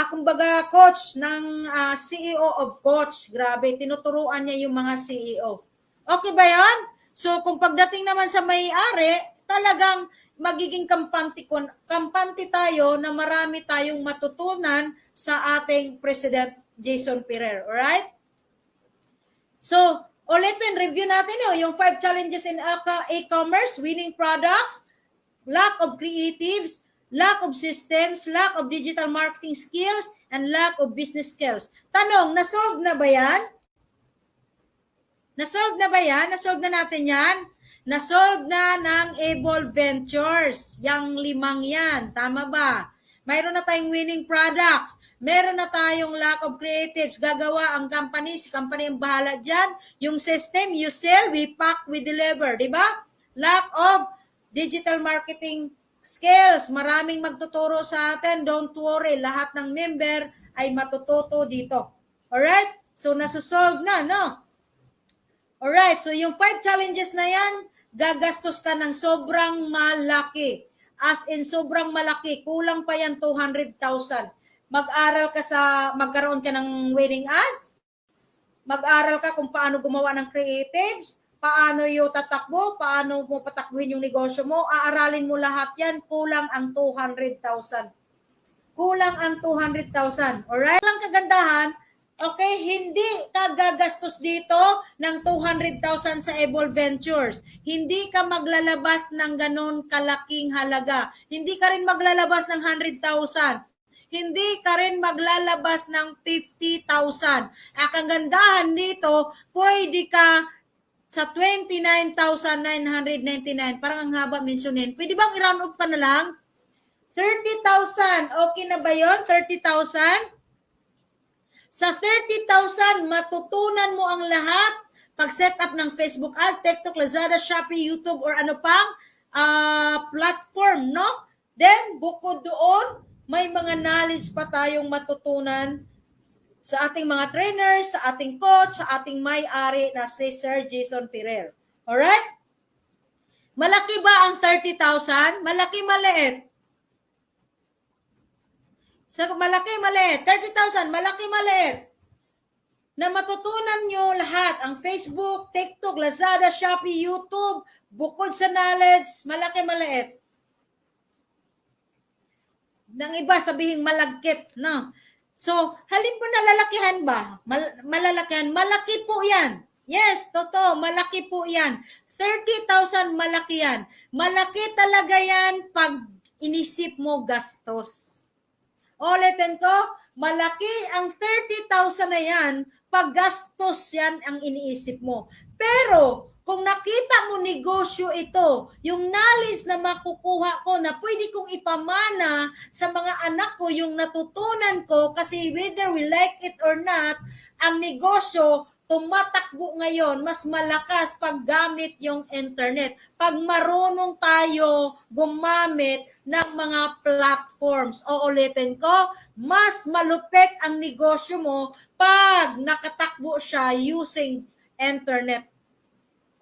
kumbaga coach ng CEO of Coach. Grabe, tinuturuan niya yung mga CEO. Okay ba yan? So kung pagdating naman sa may-ari, talagang magiging kampante tayo na marami tayong matutunan sa ating President Jason Ferrer. Alright? So, ulitin, review natin yung 5 challenges in e-commerce, winning products, lack of creatives, lack of systems, lack of digital marketing skills, and lack of business skills. Tanong, nasolve na ba yan? Nasolve na ba yan? Nasolve na natin yan? Nasolve na ng Able Ventures. Yang 5 yan. Tama ba? Mayroon na tayong winning products. Meron na tayong lack of creatives. Gagawa ang company. Si company ang bahala dyan. Yung system, you sell, we pack, we deliver. Diba? Lack of digital marketing skills. Maraming magtuturo sa atin. Don't worry. Lahat ng member ay matututo dito. Alright? So, nasusolve na, no? Alright, so yung 5 challenges na yan, gagastos ka ng sobrang malaki. As in, sobrang malaki. Kulang pa yan 200,000. Magkaroon ka ng winning ads. Mag-aral ka kung paano gumawa ng creatives. Paano yung tatakbo. Paano mo patakbuhin yung negosyo mo. Aaralin mo lahat yan. Kulang ang 200,000. Kulang ang 200,000. Alright? Walang kagandahan. Okay, hindi ka gagastos dito ng 200,000 sa Able Ventures. Hindi ka maglalabas ng ganun kalaking halaga. Hindi ka rin maglalabas ng 100,000. Hindi ka rin maglalabas ng 50,000. Ang kagandahan dito, pwede ka sa 29,999. Parang ang haba mentionin. Pwede bang i-round up ka na lang? 30,000. Okay na ba yun? 30,000? Sa 30,000, matutunan mo ang lahat pag-set up ng Facebook ads, TikTok, Lazada, Shopee, YouTube, or ano pang platform, no? Then, bukod doon, may mga knowledge pa tayong matutunan sa ating mga trainers, sa ating coach, sa ating may-ari na si Sir Jason Ferrer. Alright? Malaki ba ang 30,000? Malaki, maliit? So, malaki, maliit. 30,000, malaki, maliit. Na matutunan nyo lahat, ang Facebook, TikTok, Lazada, Shopee, YouTube, bukod sa knowledge, malaki, maliit. Nang iba sabihin malagkit, no? So, halin po nalalakihan ba? Malalakihan. Malaki po yan. Yes, totoo, malaki po yan. 30,000 malaki yan. Malaki talaga yan pag inisip mo gastos. Ulitin ko, malaki ang 30,000 na yan, pag gastos yan ang iniisip mo. Pero, kung nakita mo negosyo ito, yung knowledge na makukuha ko na pwede kong ipamana sa mga anak ko, yung natutunan ko, kasi whether we like it or not, ang negosyo, tumatakbo ngayon, mas malakas pag gamit yung internet. Pag marunong tayo gumamit ng mga platforms. O ulitin ko, mas malupit ang negosyo mo pag nakatakbo siya using internet.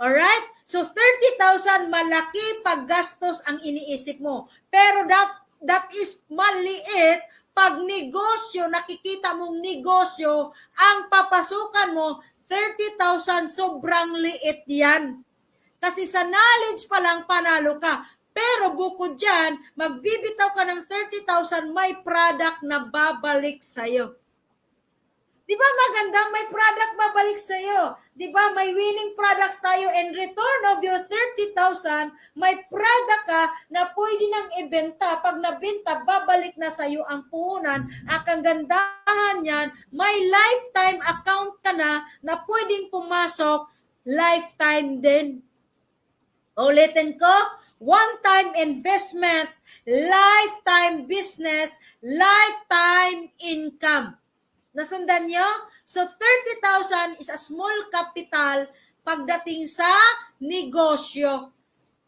Alright? So 30,000 malaki pag gastos ang iniisip mo. Pero that is maliit pag negosyo, nakikita mong negosyo, ang papasukan mo, 30,000, sobrang liit yan. Kasi sa knowledge pa lang, panalo ka. Pero bukod dyan, magbibitaw ka ng 30,000, may product na babalik sa'yo. Di ba maganda? May product babalik sa'yo. Di ba may winning products tayo, in return of your 30,000, may product ka na pwede nang ibenta. Pag nabenta, babalik na sa'yo ang puhunan. Ang kagandahan yan, may lifetime account ka na pwedeng pumasok, lifetime din. Ulitin ko, one-time investment, lifetime business, lifetime income. Nasundan nyo? So, 30,000 is a small capital pagdating sa negosyo.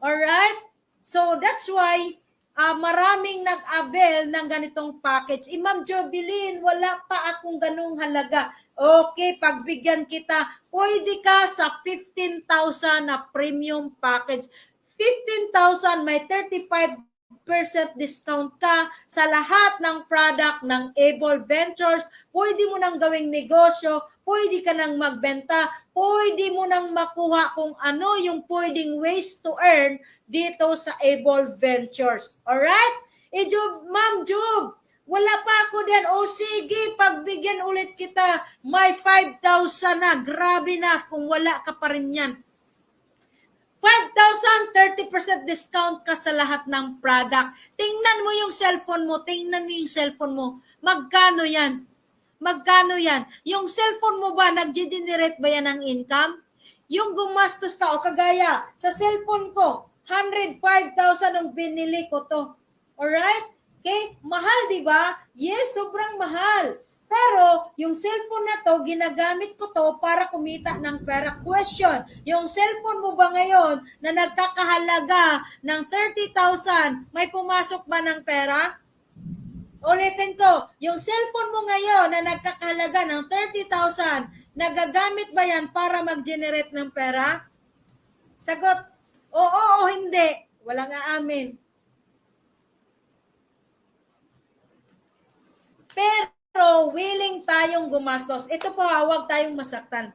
Alright? So, that's why maraming nag-avail ng ganitong package. Ma'am Jovelyn, wala pa akong ganung halaga. Okay, pagbigyan kita, pwede ka sa 15,000 na premium package. 15,000 may 35% discount ka sa lahat ng product ng Able Ventures. Pwede mo nang gawing negosyo, pwede ka nang magbenta, pwede mo nang makuha kung ano yung pwedeng ways to earn dito sa Able Ventures. Alright? Ma'am Job, wala pa ako din. O sige, pagbigyan ulit kita, may 5,000 na. Grabe na kung wala ka pa rin yan. 5,000, 30% discount ka sa lahat ng product. Tingnan mo yung cellphone mo, Magkano yan? Magkano yan? Yung cellphone mo ba, nag-generate ba yan ng income? Yung gumastos ka, o kagaya, sa cellphone ko, 105,000 ang binili ko to. Alright? Okay? Mahal, di ba? Yes, sobrang mahal. Pero, yung cellphone na to, ginagamit ko to para kumita ng pera. Question, yung cellphone mo ba ngayon na nagkakahalaga ng 30,000, may pumasok ba ng pera? Ulitin ko, yung cellphone mo ngayon na nagkakahalaga ng 30,000, nagagamit ba yan para mag-generate ng pera? Sagot, oo o hindi. Walang aamin. Pero willing tayong gumastos. Ito po, huwag tayong masaktan.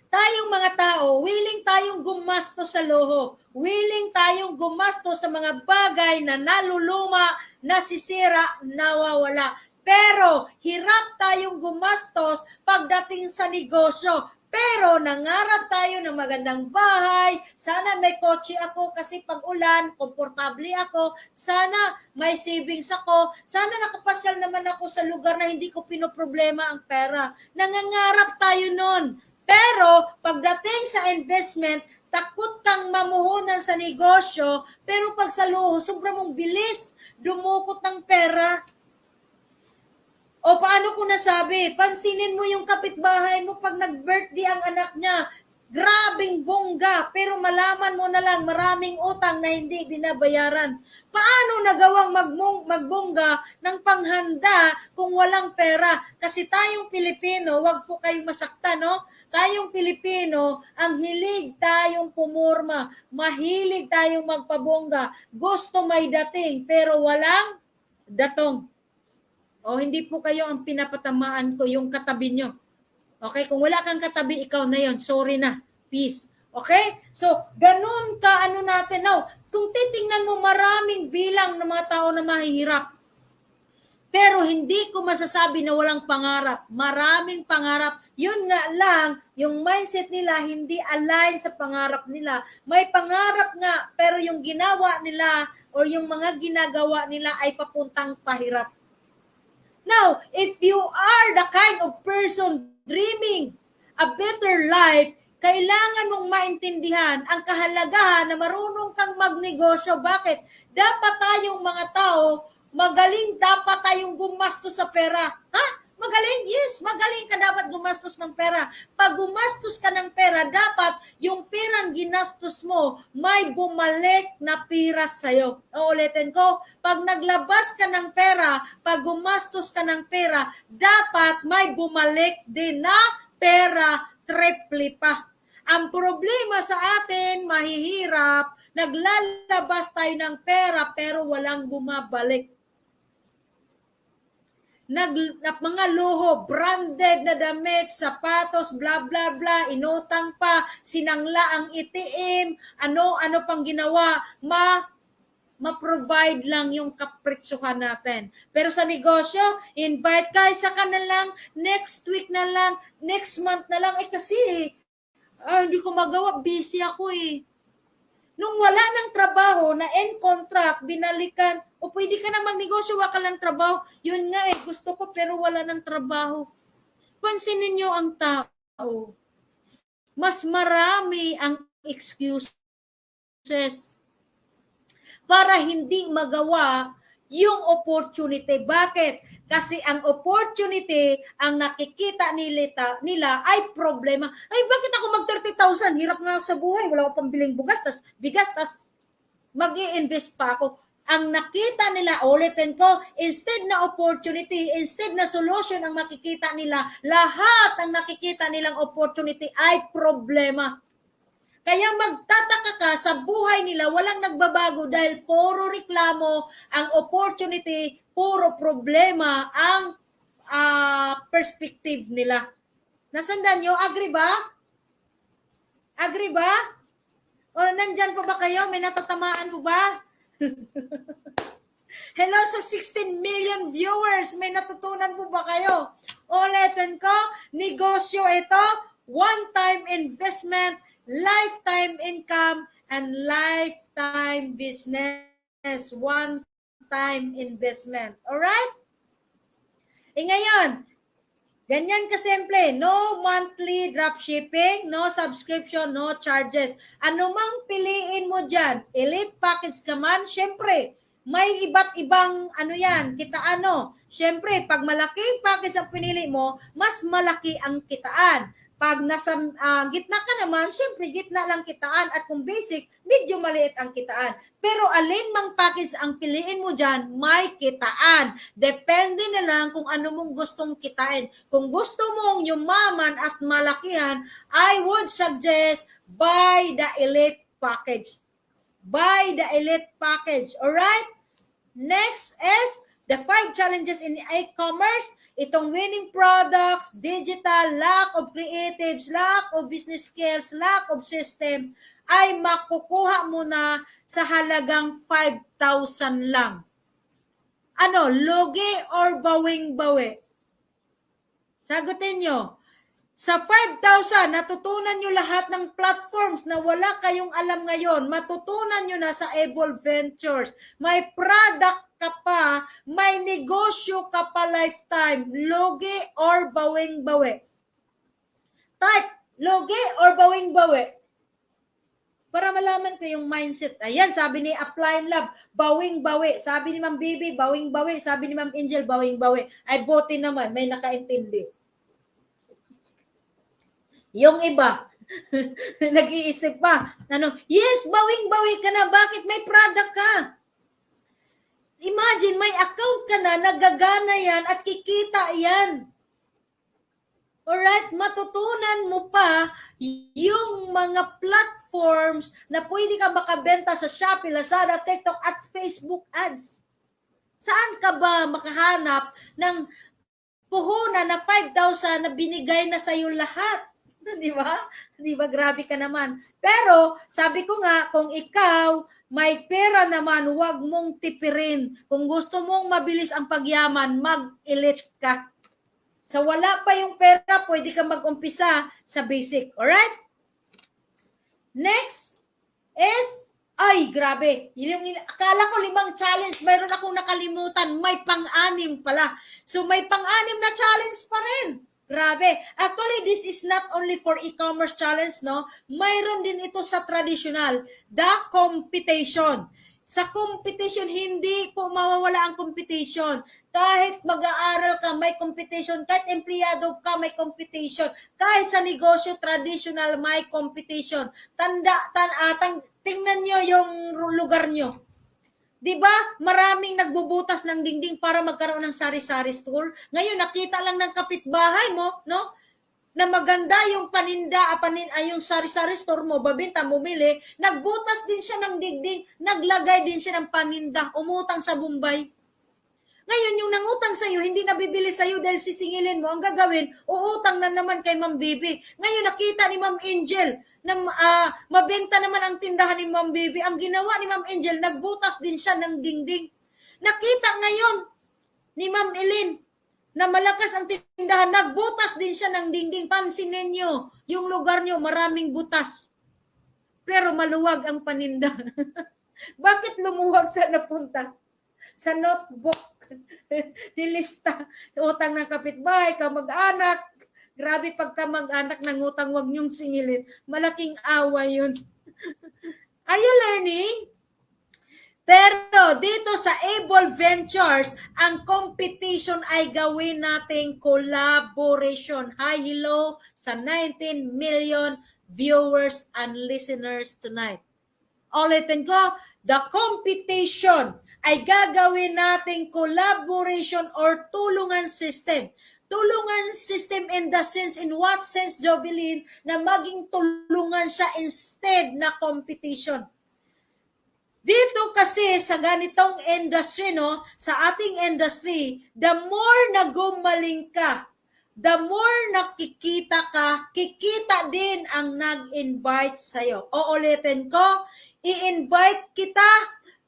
Tayong mga tao, willing tayong gumastos sa luho. Willing tayong gumastos sa mga bagay na naluluma, nasisira, nawawala. Pero hirap tayong gumastos pagdating sa negosyo. Pero nangarap tayo ng magandang bahay, sana may kotse ako kasi pag ulan, komportable ako, sana may savings ako, sana nakapasyal naman ako sa lugar na hindi ko pinoproblema ang pera. Nangangarap tayo nun. Pero pagdating sa investment, takot kang mamuhunan sa negosyo, pero pag sa luho, sobrang mong bilis, dumukot ng pera. O paano ko nasabi? Pansinin mo yung kapitbahay mo pag nag-birthday ang anak niya. Grabing bongga, pero malaman mo na lang maraming utang na hindi binabayaran. Paano nagawang magbongga ng panghanda kung walang pera? Kasi tayong Pilipino, wag po kayong masaktan, no? Tayong Pilipino, ang hilig tayong pumorma, mahilig tayong magpabongga, gusto may dating, pero walang datong. O hindi po kayo ang pinapatamaan ko, yung katabi nyo. Okay? Kung wala kang katabi, ikaw na yon. Sorry na. Peace. Okay? So, ganun ka ano natin. Now, kung titingnan mo maraming bilang ng mga tao na mahihirap, pero hindi ko masasabi na walang pangarap. Maraming pangarap. Yun nga lang, yung mindset nila hindi align sa pangarap nila. May pangarap nga, pero yung ginawa nila or yung mga ginagawa nila ay papuntang pahirap. Now, if you are the kind of person dreaming a better life, kailangan mong maintindihan ang kahalagahan na marunong kang magnegosyo. Bakit? Dapat tayong mga tao, magaling dapat tayong gumastos sa pera. Ha? Magaling? Yes, magaling ka dapat gumastos ng pera. Pag gumastos ka ng pera, dapat yung perang ginastos mo, may bumalik na pira sa'yo. Uulitin ko, pag naglabas ka ng pera, pag gumastos ka ng pera, dapat may bumalik din na pera, triple pa. Ang problema sa atin, mahihirap, naglalabas tayo ng pera pero walang bumabalik. Mga luho, branded na damit, sapatos, bla bla bla, inutang pa, sinangla ang itim, ano pang ginawa, ma-provide lang yung kapritsuhan natin. Pero sa negosyo, invite ka, isa ka na lang, next week na lang, next month na lang, kasi hindi ko magawa, busy ako eh. Nung wala ng trabaho na end contract, binalikan, o pwede ka na magnegosyo, wala ka lang trabaho. Yun nga eh, gusto ko pero wala ng trabaho. Pansinin nyo ang tao. Mas marami ang excuses para hindi magawa yung opportunity. Bakit? Kasi ang opportunity, ang nakikita nila ay problema. Ay, bakit ako mag 30,000? Hirap nga ako sa buhay. Wala akong pambiling bigas, tas mag-i-invest pa ako. Ang nakita nila, ulitin ko, instead na opportunity, instead na solution ang makikita nila, lahat ang nakikita nilang opportunity ay problema. Kaya magtataka ka sa buhay nila, walang nagbabago dahil puro reklamo, ang opportunity, puro problema ang perspective nila. Nasandan nyo? Agree ba? Agree ba? O nandyan po ba kayo? May natatamaan po ba? Hello sa 16 million viewers. May natutunan po ba kayo? Ulitin ko, negosyo ito, one-time investment, lifetime income, and lifetime business. One-time investment. Alright? Ngayon, ganyan kasimple. No monthly dropshipping, no subscription, no charges. Ano mang piliin mo dyan, elite package ka man, syempre, may iba't ibang kitaan. Syempre, pag malaking package ang pinili mo, mas malaki ang kitaan. Pag nasa gitna ka naman, syempre gitna lang kitaan, at kung basic, medyo maliit ang kitaan. Pero alin mang package ang piliin mo dyan, may kitaan. Depende na lang kung ano mong gustong kitain. Kung gusto mong yumaman at malakihan, I would suggest buy the elite package. Buy the elite package. Alright? Next is the 5 challenges in e-commerce. Itong winning products, digital, lack of creatives, lack of business skills, lack of system, ay makukuha mo na sa halagang 5,000 lang. Lugi or bawing-bawi? Sagutin nyo. Sa 5,000, natutunan nyo lahat ng platforms na wala kayong alam ngayon. Matutunan nyo na sa Able Ventures. May product ka pa, may negosyo ka pa lifetime. Lugi or bawing-bawi? Type, lugi or bawing-bawi? Para malaman ko yung mindset. Ayan, sabi ni Upline Lab, bawing-bawi. Sabi ni Ma'am Bibi, bawing-bawi. Sabi ni Ma'am Angel, bawing-bawi. Ay, bote naman, may nakaintindi. Yung iba, Nag-iisip pa. Yes, bawing-bawi ka na. Bakit may product ka? Imagine, may account ka na, nagagana yan at kikita yan. Alright, matutunan mo pa yung mga platforms na pwede ka makabenta sa Shopee, Lazada, TikTok at Facebook ads. Saan ka ba makahanap ng puhunan na 5,000 na binigay na sa'yo lahat? Di ba? Di ba? Grabe ka naman. Pero, sabi ko nga, kung ikaw may pera naman, huwag mong tipirin. Kung gusto mong mabilis ang pagyaman, mag-elite ka. Sa wala pa yung pera, pwede ka mag-umpisa sa basic. Alright? Next is, ay, grabe. Akala ko 5 challenge, mayroon akong nakalimutan. May pang-anim pala. So, may pang-anim na challenge pa rin. Grabe. Actually, this is not only for e-commerce challenge, no? Mayroon din ito sa traditional. The competition. Sa competition, hindi po mawawala ang competition. Kahit mag-aaral ka, may competition. Kahit empleyado ka, may competition. Kahit sa negosyo, traditional, may competition. Tingnan nyo yung lugar nyo. Diba? Maraming nagbubutas ng dingding para magkaroon ng sari-sari store. Ngayon, nakita lang ng kapitbahay mo, no? Na maganda yung paninda, yung sari-sari store mo, babenta, bumili, nagbutas din siya ng digdig, naglagay din siya ng paninda, umutang sa Bombay. Ngayon, yung nangutang sa'yo, hindi nabibili sa'yo dahil sisingilin mo, ang gagawin, uutang na naman kay Ma'am Bibi. Ngayon, nakita ni Ma'am Angel na mabenta naman ang tindahan ni Ma'am Bibi. Ang ginawa ni Ma'am Angel, nagbutas din siya ng dingding. Nakita ngayon ni Ma'am Eileen, na malakas ang tindahan, nagbutas din siya ng dingding. Pansinin nyo, yung lugar nyo, maraming butas. Pero maluwag ang paninda. Bakit lumuwag sa napunta? Sa notebook, nilista, utang ng kapitbahay, kamag-anak. Grabe pag kamag-anak ng utang, wag nyong singilin. Malaking awa yun. Are you learning? Pero dito sa Able Ventures, ang competition ay gawin nating collaboration. Hi, hello sa 19 million viewers and listeners tonight. Ulitin ko, the competition ay gagawin nating collaboration or tulungan system. Tulungan system in the sense, in what sense, Jovelyn, na maging tulungan siya instead na competition. Dito kasi sa ganitong industry, no, sa ating industry, the more na gumaling ka, the more nakikita ka, kikita din ang nag-invite sa'yo. O ulitin ko, i-invite kita,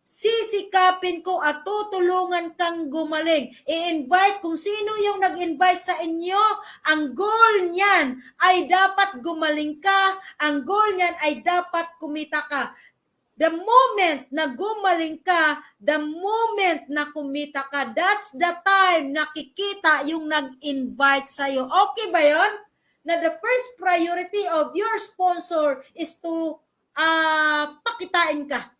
sisikapin ko at tutulungan kang gumaling. I-invite kung sino yung nag-invite sa inyo, ang goal niyan ay dapat gumaling ka, ang goal niyan ay dapat kumita ka. The moment na gumaling ka, the moment na kumita ka, that's the time nakikita yung nag-invite sa'yo. Okay ba yon? Na the first priority of your sponsor is to pakitain ka.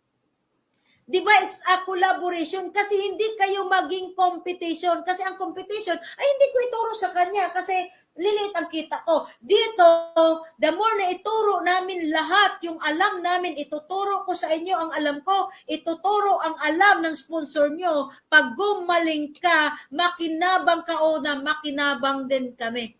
Diba, it's a collaboration kasi hindi kayo maging competition. Kasi ang competition, ay hindi ko ituro sa kanya kasi lilit ang kita ko. Dito, the more na ituro namin lahat, yung alam namin, ituturo ko sa inyo ang alam ko, ituturo ang alam ng sponsor nyo. Pag gumaling ka, makinabang ka o na makinabang din kami.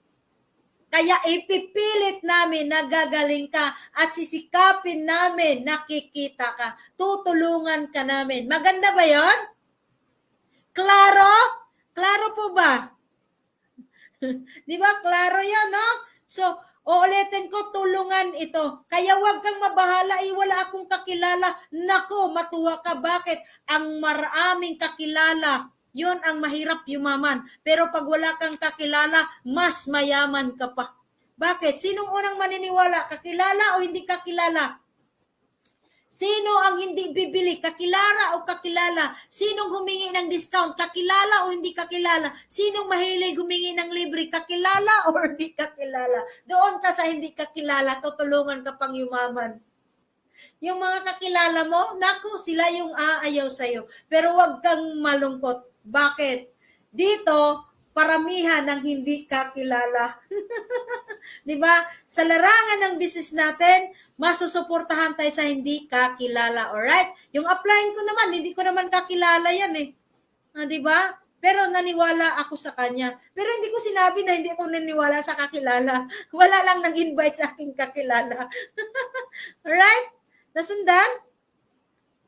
Kaya ipipilit namin na gagaling ka at sisikapin namin nakikita ka. Tutulungan ka namin. Maganda ba yon? Klaro? Klaro po ba? Di ba? Klaro yan, no? So, uulitin ko, tulungan ito. Kaya wag kang mabahala, wala akong kakilala. Nako, matuwa ka. Bakit? Ang maraming kakilala, yun ang mahirap yumaman. Pero pag wala kang kakilala, mas mayaman ka pa. Bakit? Sinong unang maniniwala? Kakilala o hindi kakilala? Sino ang hindi bibili? Kakilala o kakilala? Sinong humingi ng discount? Kakilala o hindi kakilala? Sinong mahilig humingi ng libre? Kakilala o hindi kakilala? Doon ka sa hindi kakilala, tutulungan ka pang yumaman. Yung mga kakilala mo, naku, sila yung aayaw sa'yo. Pero wag kang malungkot. Bakit? Dito, paramihan ng hindi kakilala. Di ba? Sa larangan ng business natin, masusuportahan tayo sa hindi kakilala. Alright? Yung upline ko naman, hindi ko naman kakilala yan eh. Di ba? Pero naniwala ako sa kanya. Pero hindi ko sinabi na hindi ako naniwala sa kakilala. Wala lang nag-invite sa aking kakilala. Alright? Nasundan?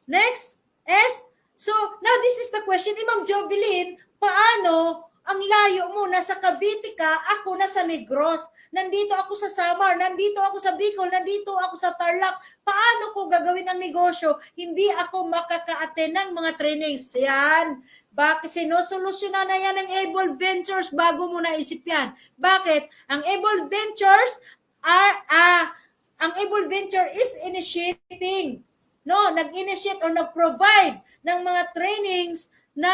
Next is, so now this is the question, Ma'am Jovelyn, paano ang layo mo, nasa Cavite ka, ako nasa Negros, nandito ako sa Samar, nandito ako sa Bicol, nandito ako sa Tarlac, paano ko gagawin ang negosyo? Hindi ako makaka-attend ng mga trainings. Yan. Bakit sinusolusyonan na yan ng Able Ventures bago mo naisip yan? Bakit? Ang Able Ventures ang Able Venture is initiating, nag-initiate or nag-provide ng mga trainings na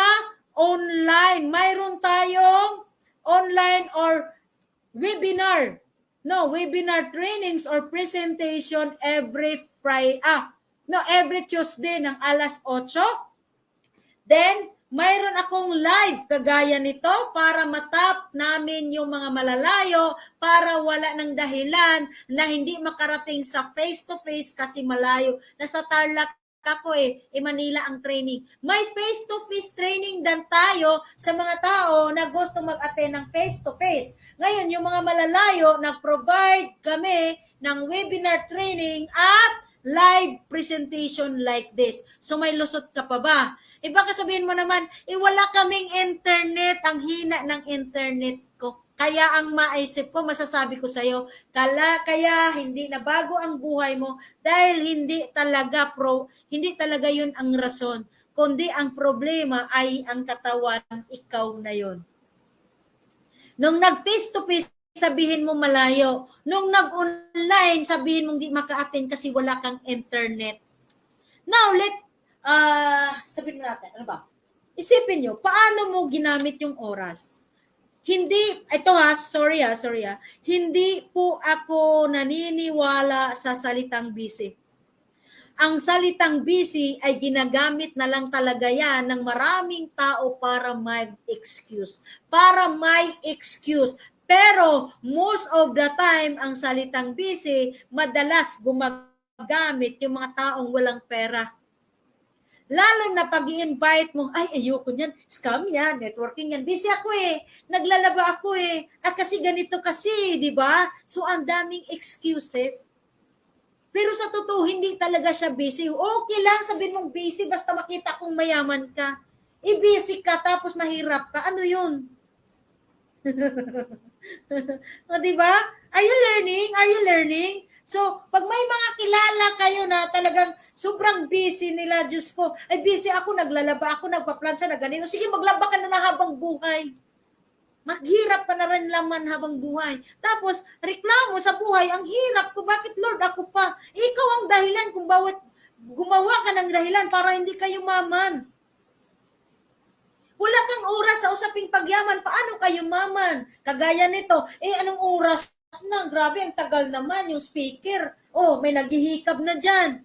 online. Mayroon tayong online or webinar. Webinar trainings or presentation every every Tuesday ng alas 8. Then, mayroon akong live kagaya nito para matap namin yung mga malalayo para wala ng dahilan na hindi makarating sa face-to-face kasi malayo. Nasa Tarlac ako Manila ang training. May face-to-face training dan tayo sa mga tao na gusto mag-attend ng face-to-face. Ngayon, yung mga malalayo, nag-provide kami ng webinar training at live presentation like this. So may lusot ka pa ba? Baka sabihin mo naman, wala kaming internet, ang hina ng internet ko. Kaya ang maisip ko, masasabi ko sa'yo, kaya hindi na bago ang buhay mo dahil hindi talaga yun ang rason. Kundi ang problema ay ang katawan, ikaw na yun. Nung nag-face-to-face, sabihin mo malayo. Nung nag-online, sabihin mong di maka-attend kasi wala kang internet. Now, sabihin mo natin, ano ba? Isipin nyo, paano mo ginamit yung oras? Sorry, hindi po ako naniniwala sa salitang busy. Ang salitang busy ay ginagamit na lang talaga yan ng maraming tao para mag-excuse. Pero most of the time, ang salitang busy, madalas gumagamit yung mga taong walang pera. Lalo na pag i-invite mo, ayoko niyan, scam yan, networking yan, busy ako naglalaba ako kasi ganito kasi, di ba? So, ang daming excuses. Pero sa totoo, hindi talaga siya busy. Okay lang, sabihin mong busy, basta makita kong mayaman ka. Busy ka, tapos mahirap ka, ano yun? Di ba? Are you learning? So, pag may mga kilala kayo na talagang sobrang busy nila, Diyos ko, busy ako, naglalaba ako, nagpa-plancha, na ganito. Sige, maglaba ka na habang buhay. Maghirap ka na rin laman habang buhay. Tapos, reklamo sa buhay, ang hirap ko, bakit Lord, ako pa? Ikaw ang dahilan kung bawat gumawa ka ng dahilan para hindi kayo maman. Wala kang oras sa usaping pagyaman, paano kayo maman? Kagaya nito, anong oras na? Grabe, ang tagal naman yung speaker. May naghihikab na dyan.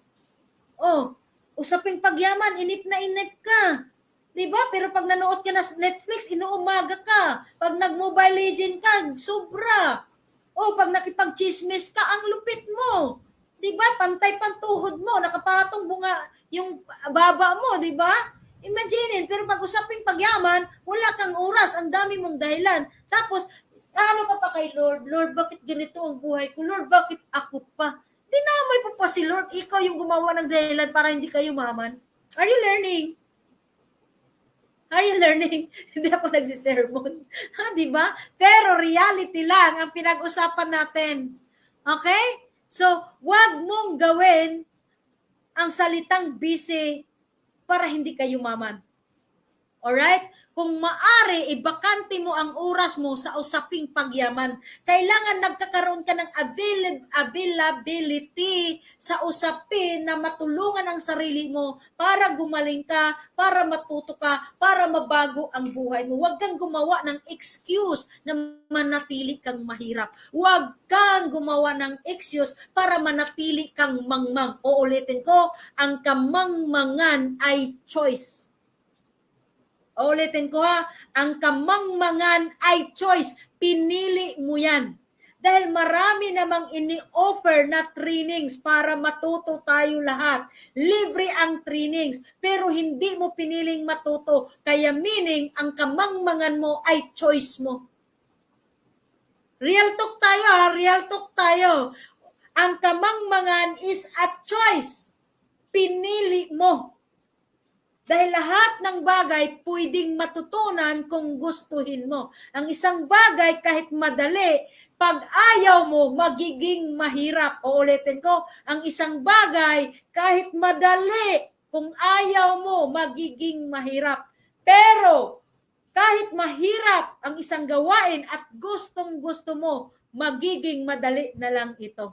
Usaping pagyaman, inip na inip ka. Diba? Pero pag nanood ka na Netflix, inuumaga ka. Pag nag-Mobile Legend ka, sobra. Pag nakipag-chismis ka, ang lupit mo. Diba? Pantay-pantuhod mo, nakapatong bunga yung baba mo, diba? Imagine, pero pag usaping pagyaman, wala kang oras, ang dami mong dahilan. Tapos, ano ka pa kay Lord? Lord, bakit ganito ang buhay ko? Lord, bakit ako pa? Dinamay po pa si Lord. Ikaw yung gumawa ng dahilan para hindi kayo maman. Are you learning? Hindi ako nagsisermon. Diba? Pero reality lang ang pinag-usapan natin. Okay? So, wag mong gawin ang salitang busy para hindi kayo maman. Alright? Kung maari, ibakante mo ang oras mo sa usaping pagyaman. Kailangan nagkakaroon ka ng availability sa usapin na matulungan ang sarili mo para gumaling ka, para matuto ka, para mabago ang buhay mo. Huwag kang gumawa ng excuse na manatili kang mahirap. Huwag kang gumawa ng excuse para manatili kang mangmang. Uulitin ko, ang kamangmangan ay choice. Ulitin ko ang kamangmangan ay choice. Pinili mo yan. Dahil marami namang ini-offer na trainings para matuto tayo lahat. Libre ang trainings, pero hindi mo piniling matuto. Kaya meaning, ang kamangmangan mo ay choice mo. Real talk tayo ha, real talk tayo. Ang kamangmangan is a choice. Pinili mo. Dahil lahat ng bagay pwedeng matutunan kung gustuhin mo. Ang isang bagay kahit madali, pag ayaw mo, magiging mahirap. O ulitin ko, ang isang bagay kahit madali, kung ayaw mo, magiging mahirap. Pero kahit mahirap ang isang gawain at gustong-gusto mo, magiging madali na lang ito.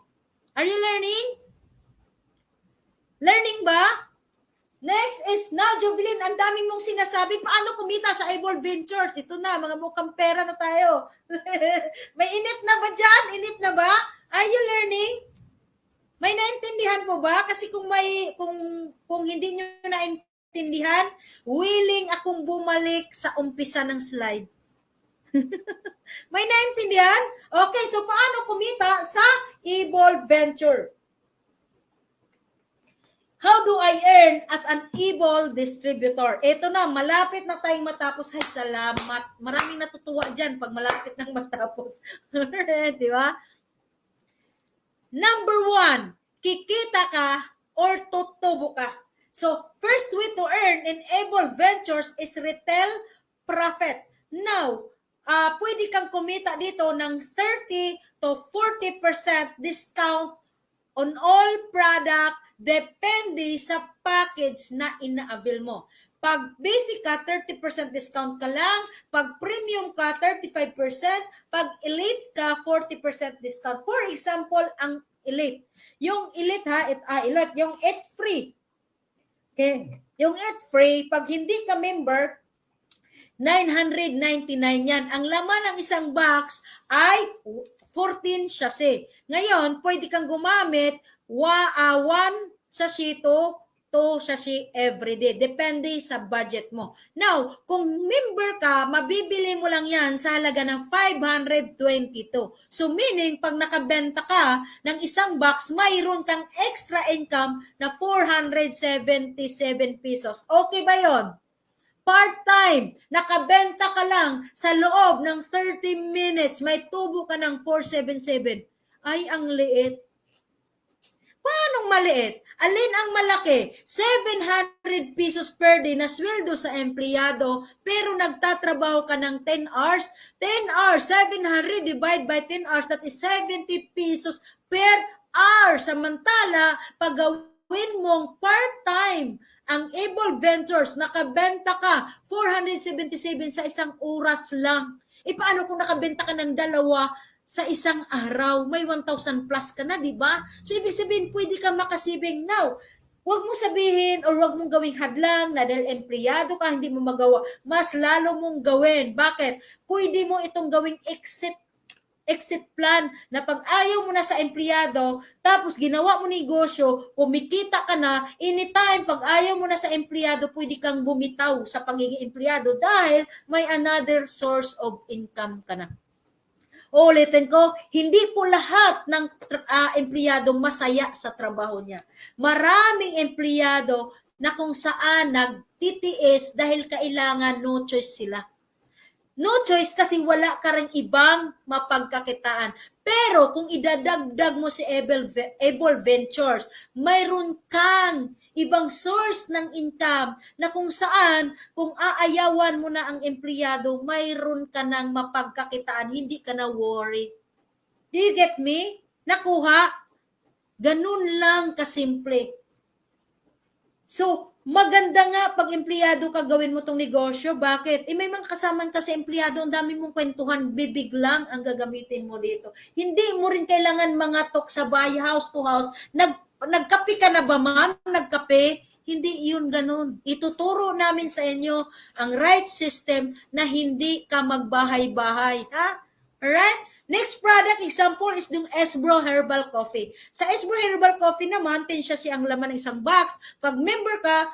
Are you learning? Learning ba? Next is now, Jovelyn, ang daming mong sinasabi, paano kumita sa Evolve Ventures? Ito na, mga mukhang pera na tayo. May inip na ba dyan? Inip na ba? Are you learning? May naintindihan mo ba? Kasi kung hindi nyo naintindihan, willing akong bumalik sa umpisa ng slide. May naintindihan? Okay, so paano kumita sa Evolve Venture? How do I earn as an Evolve distributor? Ito na, malapit na tayong matapos. Ay, salamat. Maraming natutuwa dyan pag malapit nang matapos. Di ba? Number 1, kikita ka or tutubo ka. So, first way to earn in Evolve Ventures is retail profit. Now, pwede kang kumita dito ng 30 to 40% discount on all product, depende sa package na ina-avail mo. Pag basic ka, 30% discount ka lang. Pag premium ka, 35%. Pag elite ka, 40% discount. For example, ang elite. Yung elite elite, yung Eat Free. Okay? Yung Eat Free, pag hindi ka member, 999 yan. Ang laman ng isang box ay 14 sachet. Ngayon, pwede kang gumamit 1 sachet to 2 sachet everyday. Depende sa budget mo. Now, kung member ka, mabibili mo lang yan sa halaga ng 522. So, meaning, pag nakabenta ka ng isang box, mayroon kang extra income na 477 pesos. Okay ba yon? Part-time, nakabenta ka lang sa loob ng 30 minutes, may tubo ka ng 477. Ay, ang liit. Paanong maliit? Alin ang malaki? 700 pesos per day na sweldo sa empleyado, pero nagtatrabaho ka ng 10 hours. 10 hours, 700 divide by 10 hours, that is 70 pesos per hour. Samantala, pag gawin mong part-time, ang Evolve Ventures, nakabenta ka 477 sa isang oras lang. E paano kung nakabenta ka ng 2 sa isang araw? May 1,000 plus ka na, di ba? So, ibig sabihin, pwede ka makasibing now. Huwag mo sabihin or huwag mong gawing hadlang na dahil empleyado ka, hindi mo magawa. Mas lalo mong gawin. Bakit? Pwede mo itong gawing exit plan na pag ayaw mo na sa empleyado, tapos ginawa mo negosyo, kumikita ka na, anytime pag ayaw mo na sa empleyado, pwede kang bumitaw sa pagiging empleyado dahil may another source of income ka na. Ulitin ko, hindi po lahat ng empleyado masaya sa trabaho niya. Maraming empleyado na kung saan nagtitiis dahil kailangan no choice sila. No choice kasi wala ka ring ibang mapagkakitaan. Pero kung idadagdag mo si Evolve Ventures, mayroon kang ibang source ng income na kung saan, kung aayawan mo na ang empleyado, mayroon ka ng mapagkakitaan, hindi ka na worry. Do you get me? Nakuha? Ganun lang kasimple. So, maganda nga pag empleyado ka, gawin mo tong negosyo. Bakit? May mga kasaman kasi empleyado, ang dami mong kwentuhan, bibig lang ang gagamitin mo dito. Hindi mo rin kailangan mga talk sa bahay, house to house. Nagkape ka na ba, ma'am? Nagkape? Hindi yun ganun. Ituturo namin sa inyo ang right system na hindi ka magbahay-bahay. Ha? Alright? Next product example is yung Esbro Herbal Coffee. Sa Esbro Herbal Coffee naman, 10 siya ang laman ng isang box. Pag member ka,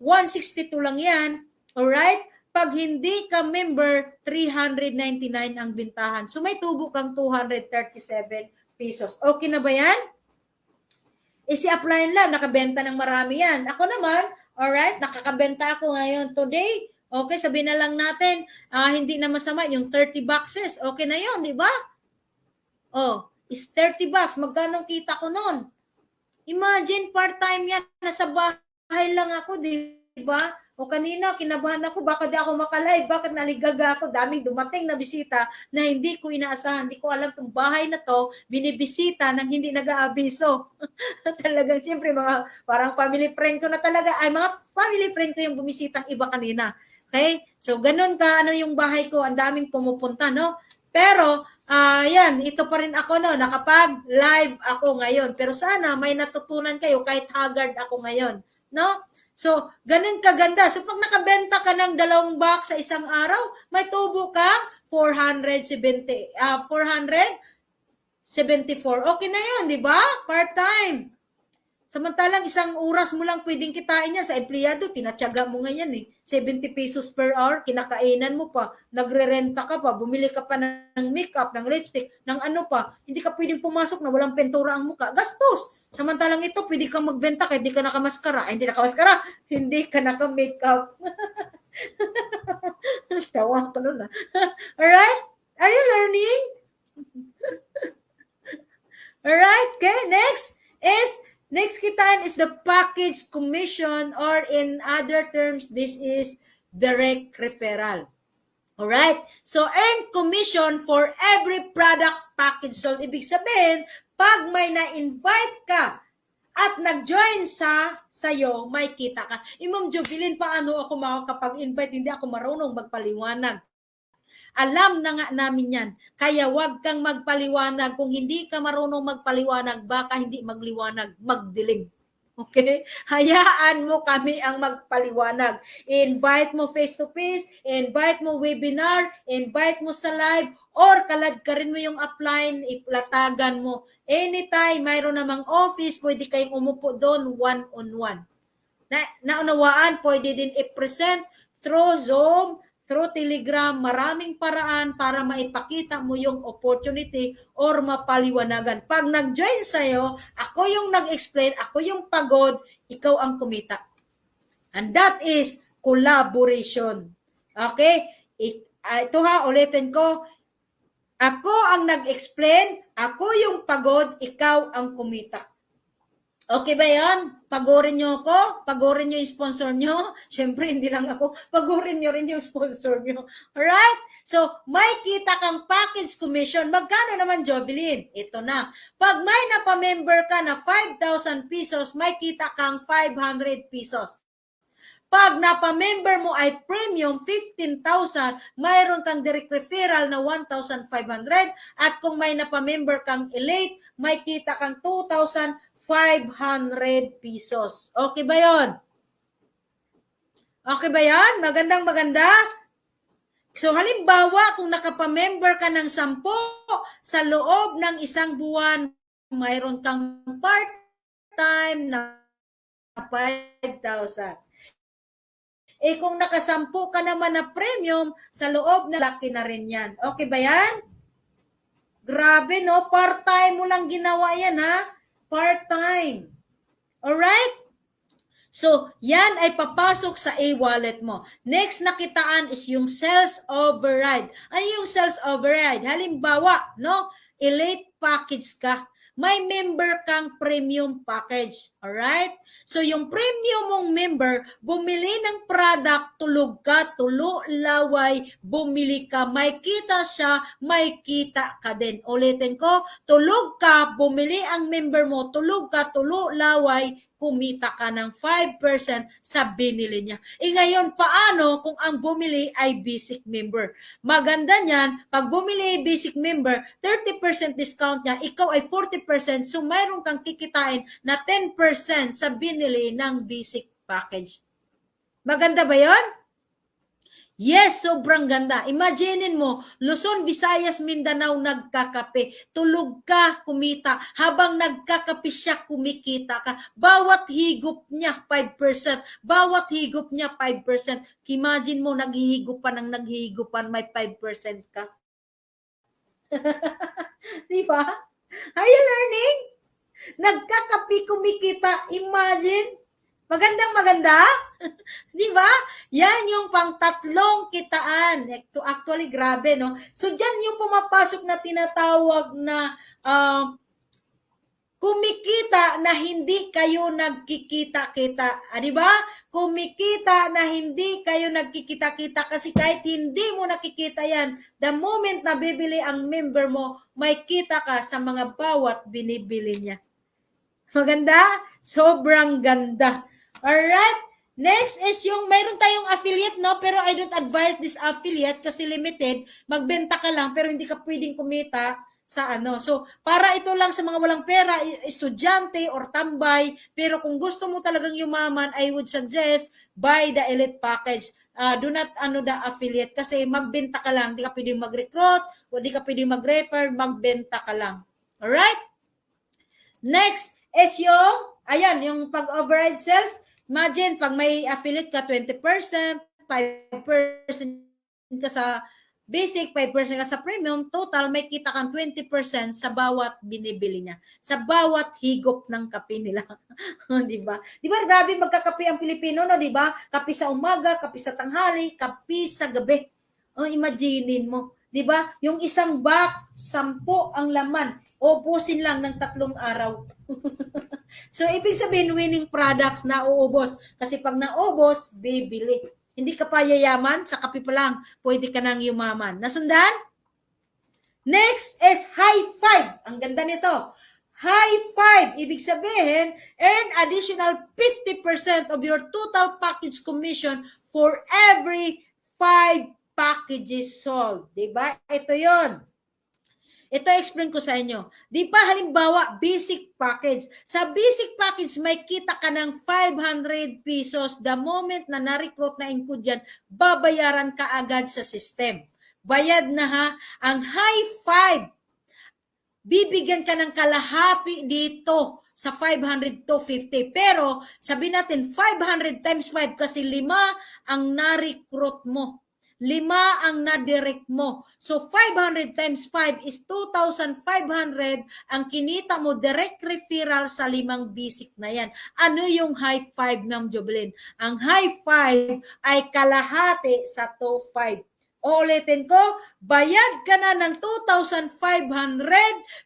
162 lang yan. Alright? Pag hindi ka member, 399 ang bintahan. So may tubo kang 237 pesos. Okay na ba yan? Si upline lang, nakabenta ng marami yan. Ako naman, alright, nakakabenta ako ngayon today. Okay, sabihin na lang natin, hindi na masama yung 30 boxes. Okay na yun, di ba? Oh, is 30 bucks. Magkano kita ko nun? Imagine, part-time yan. Nasa bahay lang ako, di ba? O kanina, kinabahan ako, baka di ako makalive, bakit naligaga ako, daming dumating na bisita na hindi ko inaasahan, hindi ko alam itong bahay na to, binibisita nang hindi nag-aabiso. Talagang, siyempre, mga, parang family friend ko na talaga, ay mga family friend ko yung bumisitang iba kanina. Okay? So, ganun ka, ano yung bahay ko, ang daming pumupunta, no? Pero, yan, ito pa rin ako, no, nakapag-live ako ngayon. Pero sana may natutunan kayo kahit haggard ako ngayon, no? So, ganun kaganda. So, pag nakabenta ka ng 2 box sa isang araw, may tubo kang 474. Okay na yun, di ba? Part-time. Samantalang isang oras mo lang pwedeng kitain yan. Sa empleyado, tinatyaga mo nga yan eh. 70 pesos per hour, kinakainan mo pa, nagre-renta ka pa, bumili ka pa ng makeup, ng lipstick, ng ano pa. Hindi ka pwedeng pumasok na walang pentura ang muka. Gastos. Samantalang ito, pwede kang magbenta kahit hindi ka nakamaskara. Ay, hindi nakamaskara, hindi ka naka-makeup. Tawa ka nun ah. Alright? Are you learning? Alright, okay, next kitaan is the package commission, or in other terms, this is direct referral. Alright? So, earn commission for every product package sold. Ibig sabihin, pag may na-invite ka at nag-join sa'yo, may kita ka. Ma'am Jovelyn, paano ako makakapag-invite? Hindi ako marunong magpaliwanag. Alam na nga namin yan. Kaya wag kang magpaliwanag. Kung hindi ka marunong magpaliwanag, baka hindi magliwanag, magdilim. Okay? Hayaan mo kami ang magpaliwanag. Invite mo face-to-face, invite mo webinar, invite mo sa live, or kalad ka rin mo yung upline, iplatagan mo. Anytime, mayroon namang office, pwede kayong umupo doon one-on-one. Naunawaan, pwede din i-present through Zoom, through Telegram, maraming paraan para maipakita mo yung opportunity or mapaliwanagan. Pag nag-join sa'yo, ako yung nag-explain, ako yung pagod, ikaw ang kumita. And that is collaboration. Okay? Ito ha, ulitin ko. Ako ang nag-explain, ako yung pagod, ikaw ang kumita. Okay ba yan? Pagorin nyo ako? Pagorin nyo yung sponsor nyo? Siyempre, hindi lang ako. Pagorin nyo rin yung sponsor nyo. Alright? So, may kita kang package commission. Magkano naman, Jovelyn? Ito na. Pag may napamember ka na 5,000 pesos, may kita kang 500 pesos. Pag napamember mo ay premium 15,000, mayroon kang direct referral na 1,500. At kung may napamember kang elite, may kita kang 2,500 pesos. Okay ba yon? Okay ba yan? Maganda? So, halimbawa, kung nakapamember ka ng 10, sa loob ng isang buwan, mayroon kang part-time na 5,000. Kung nakasampu ka naman na premium, sa loob na laki na rin yan. Okay ba yan? Grabe, no? Part-time mo lang ginawa yan, ha? Part-time. Alright? So, yan ay papasok sa e-wallet mo. Next na kitaan is yung sales override. Ano yung sales override? Halimbawa, no? Elite package ka. May member kang premium package. Alright? So, yung premium mong member, bumili ng product, tulog ka, tulo, laway, bumili ka, may kita siya, may kita ka din. Ulitin ko, tulog ka, bumili ang member mo, tulog ka, tulo, laway, kumita ka ng 5% sa binili niya. Ngayon, paano kung ang bumili ay basic member? Maganda niyan, pag bumili ay basic member, 30% discount niya, ikaw ay 40%, so mayroon kang kikitain na 10% sa binili ng basic package. Maganda ba yon? Yes, sobrang ganda. Imaginein mo, Luzon, Visayas, Mindanao nagkakape. Tulog ka, kumita. Habang nagkakape siya, kumikita ka. Bawat higop niya, 5%. Bawat higop niya, 5%. Imagine mo, naghihigupan ng naghihigupan, may 5% ka. Di ba? Are you learning? Nagkakape, kumikita. Imagine. Magandang maganda. Di ba? Yan yung pang-tatlong kitaan. Actually, grabe, no? So, dyan yung pumapasok na tinatawag na kumikita na hindi kayo nagkikita-kita. Di ba? Kumikita na hindi kayo nagkikita-kita kasi kahit hindi mo nakikita yan, the moment na bibili ang member mo, may kita ka sa mga bawat binibili niya. Maganda? Sobrang ganda. Alright? Next is yung mayroon tayong affiliate, no? Pero I don't advise this affiliate kasi limited. Magbenta ka lang pero hindi ka pwedeng kumita sa ano. So, para ito lang sa mga walang pera, estudyante or tambay. Pero kung gusto mo talagang yumaman, I would suggest buy the elite package. Do not the affiliate kasi magbenta ka lang. Hindi ka pwedeng mag-recruit, hindi ka pwedeng mag-refer, magbenta ka lang. Alright? Next is yung pag-override sales. Imagine, pag may affiliate ka, 20%, 5% ka sa basic, 5% ka sa premium, total may kita kang 20% sa bawat binibili niya. Sa bawat higop ng kape nila. Di ba? Di ba, grabe magkakape ang Pilipino, no? Di ba? Kape sa umaga, kape sa tanghali, kape sa gabi. Imaginein mo. Di ba? Yung isang box, 10 ang laman. Ubusin lang ng 3 araw. So, ibig sabihin, winning products na uubos. Kasi pag naubos, bibili. Hindi ka pa yayaman, sa kape pa lang, pwede ka nang yumaman. Nasundan? Next is high five. Ang ganda nito. High five, ibig sabihin, earn additional 50% of your total package commission for every 5 packages sold. Diba? Ito yon. Ito explain ko sa inyo. Di ba halimbawa, basic package. Sa basic package, may kita ka ng 500 pesos. The moment na na-recruit na include dyan, babayaran ka agad sa system. Bayad na ha. Ang high five, bibigyan ka ng kalahati dito sa 500 to 50. Pero, sabi natin, 500 times 5 kasi 5 ang na-recruit mo. 5 ang na-direct mo. So, 500 times 5 is 2,500 ang kinita mo direct referral sa 5 basic na yan. Ano yung high 5 ng Jovelyn? Ang high 5 ay kalahati sa top 5. Uulitin ko, bayad ka na ng 2,500,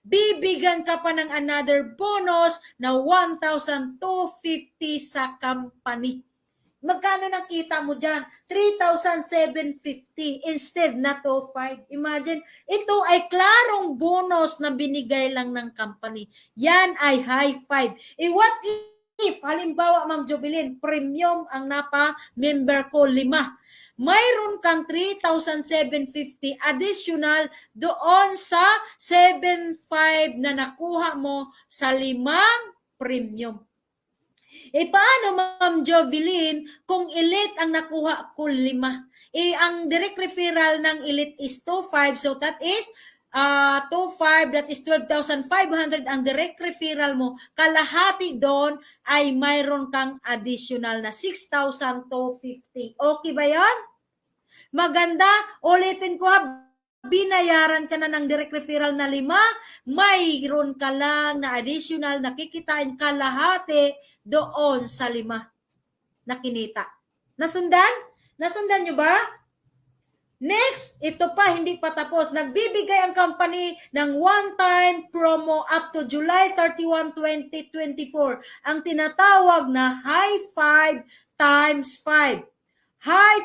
bibigyan ka pa ng another bonus na 1,250 sa company. Magkano nakita mo dyan? 3,750 instead na 2,500. Imagine, ito ay klarong bonus na binigay lang ng company. Yan ay high five. What if, halimbawa, Ma'am Jovelyn, premium ang member ko 5. Mayroon kang 3,750 additional doon sa 7,500 na nakuha mo sa 5 premium. Paano, Ma'am Jovelyn, kung elite ang nakuha ko 5? Ang direct referral ng elite is 2,500, so that is 2,500, that is 12,500 ang direct referral mo. Kalahati doon ay mayroon kang additional na 6,250. Okay ba yon? Maganda. Ulitin ko ha. Binayaran ka na ng direct referral na 5, mayroon ka lang na additional na kikitain kalahati doon sa 5 na kinita. Nasundan? Nasundan nyo ba? Next, ito pa, hindi pa tapos. Nagbibigay ang company ng one-time promo up to July 31, 2024. Ang tinatawag na High 5 times 5. High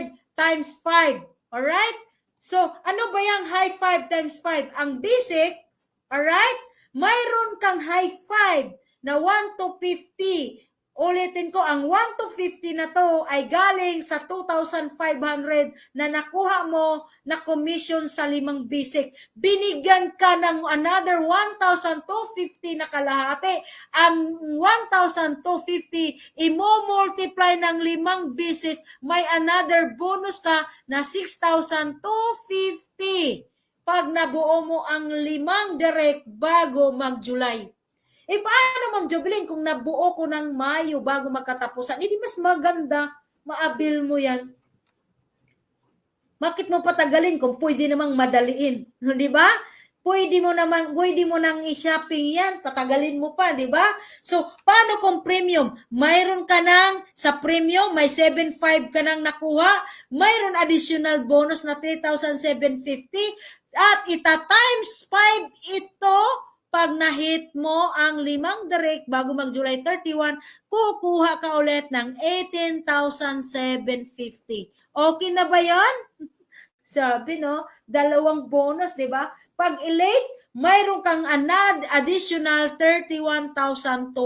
5 times 5. Alright? So, ano ba yung high 5 times 5? Ang basic, alright? Mayroon kang high 5 na 1 to 50. Ulitin ko, ang 1 to 50 na to ay galing sa 2,500 na nakuha mo na commission sa 5 basic. Binigyan ka ng another 1,250 na kalahati. Ang 1,250, imo-multiply ng 5 basic, may another bonus ka na 6,250 pag nabuo mo ang 5 direct bago mag-July. Paano, Ma'am Jovelyn, kung nabuo ko ng Mayo bago magkatapusan, hindi mas maganda, maabil mo yan. Bakit mo patagalin kung pwede namang madaliin? Di ba? Pwede mo nang i-shopping yan, patagalin mo pa, di ba? So, paano kung premium? Mayroon ka nang, sa premium, may 7,500 ka nang nakuha, mayroon additional bonus na 3,750, at ita-times 5 ito, pag na-hit mo ang 5 direct bago mag-July 31, kukuha ka ulit ng 18,750. Okay na ba yan? Sabi, no? 2 bonus, di ba? Pag elate, mayroon kang additional 31,250.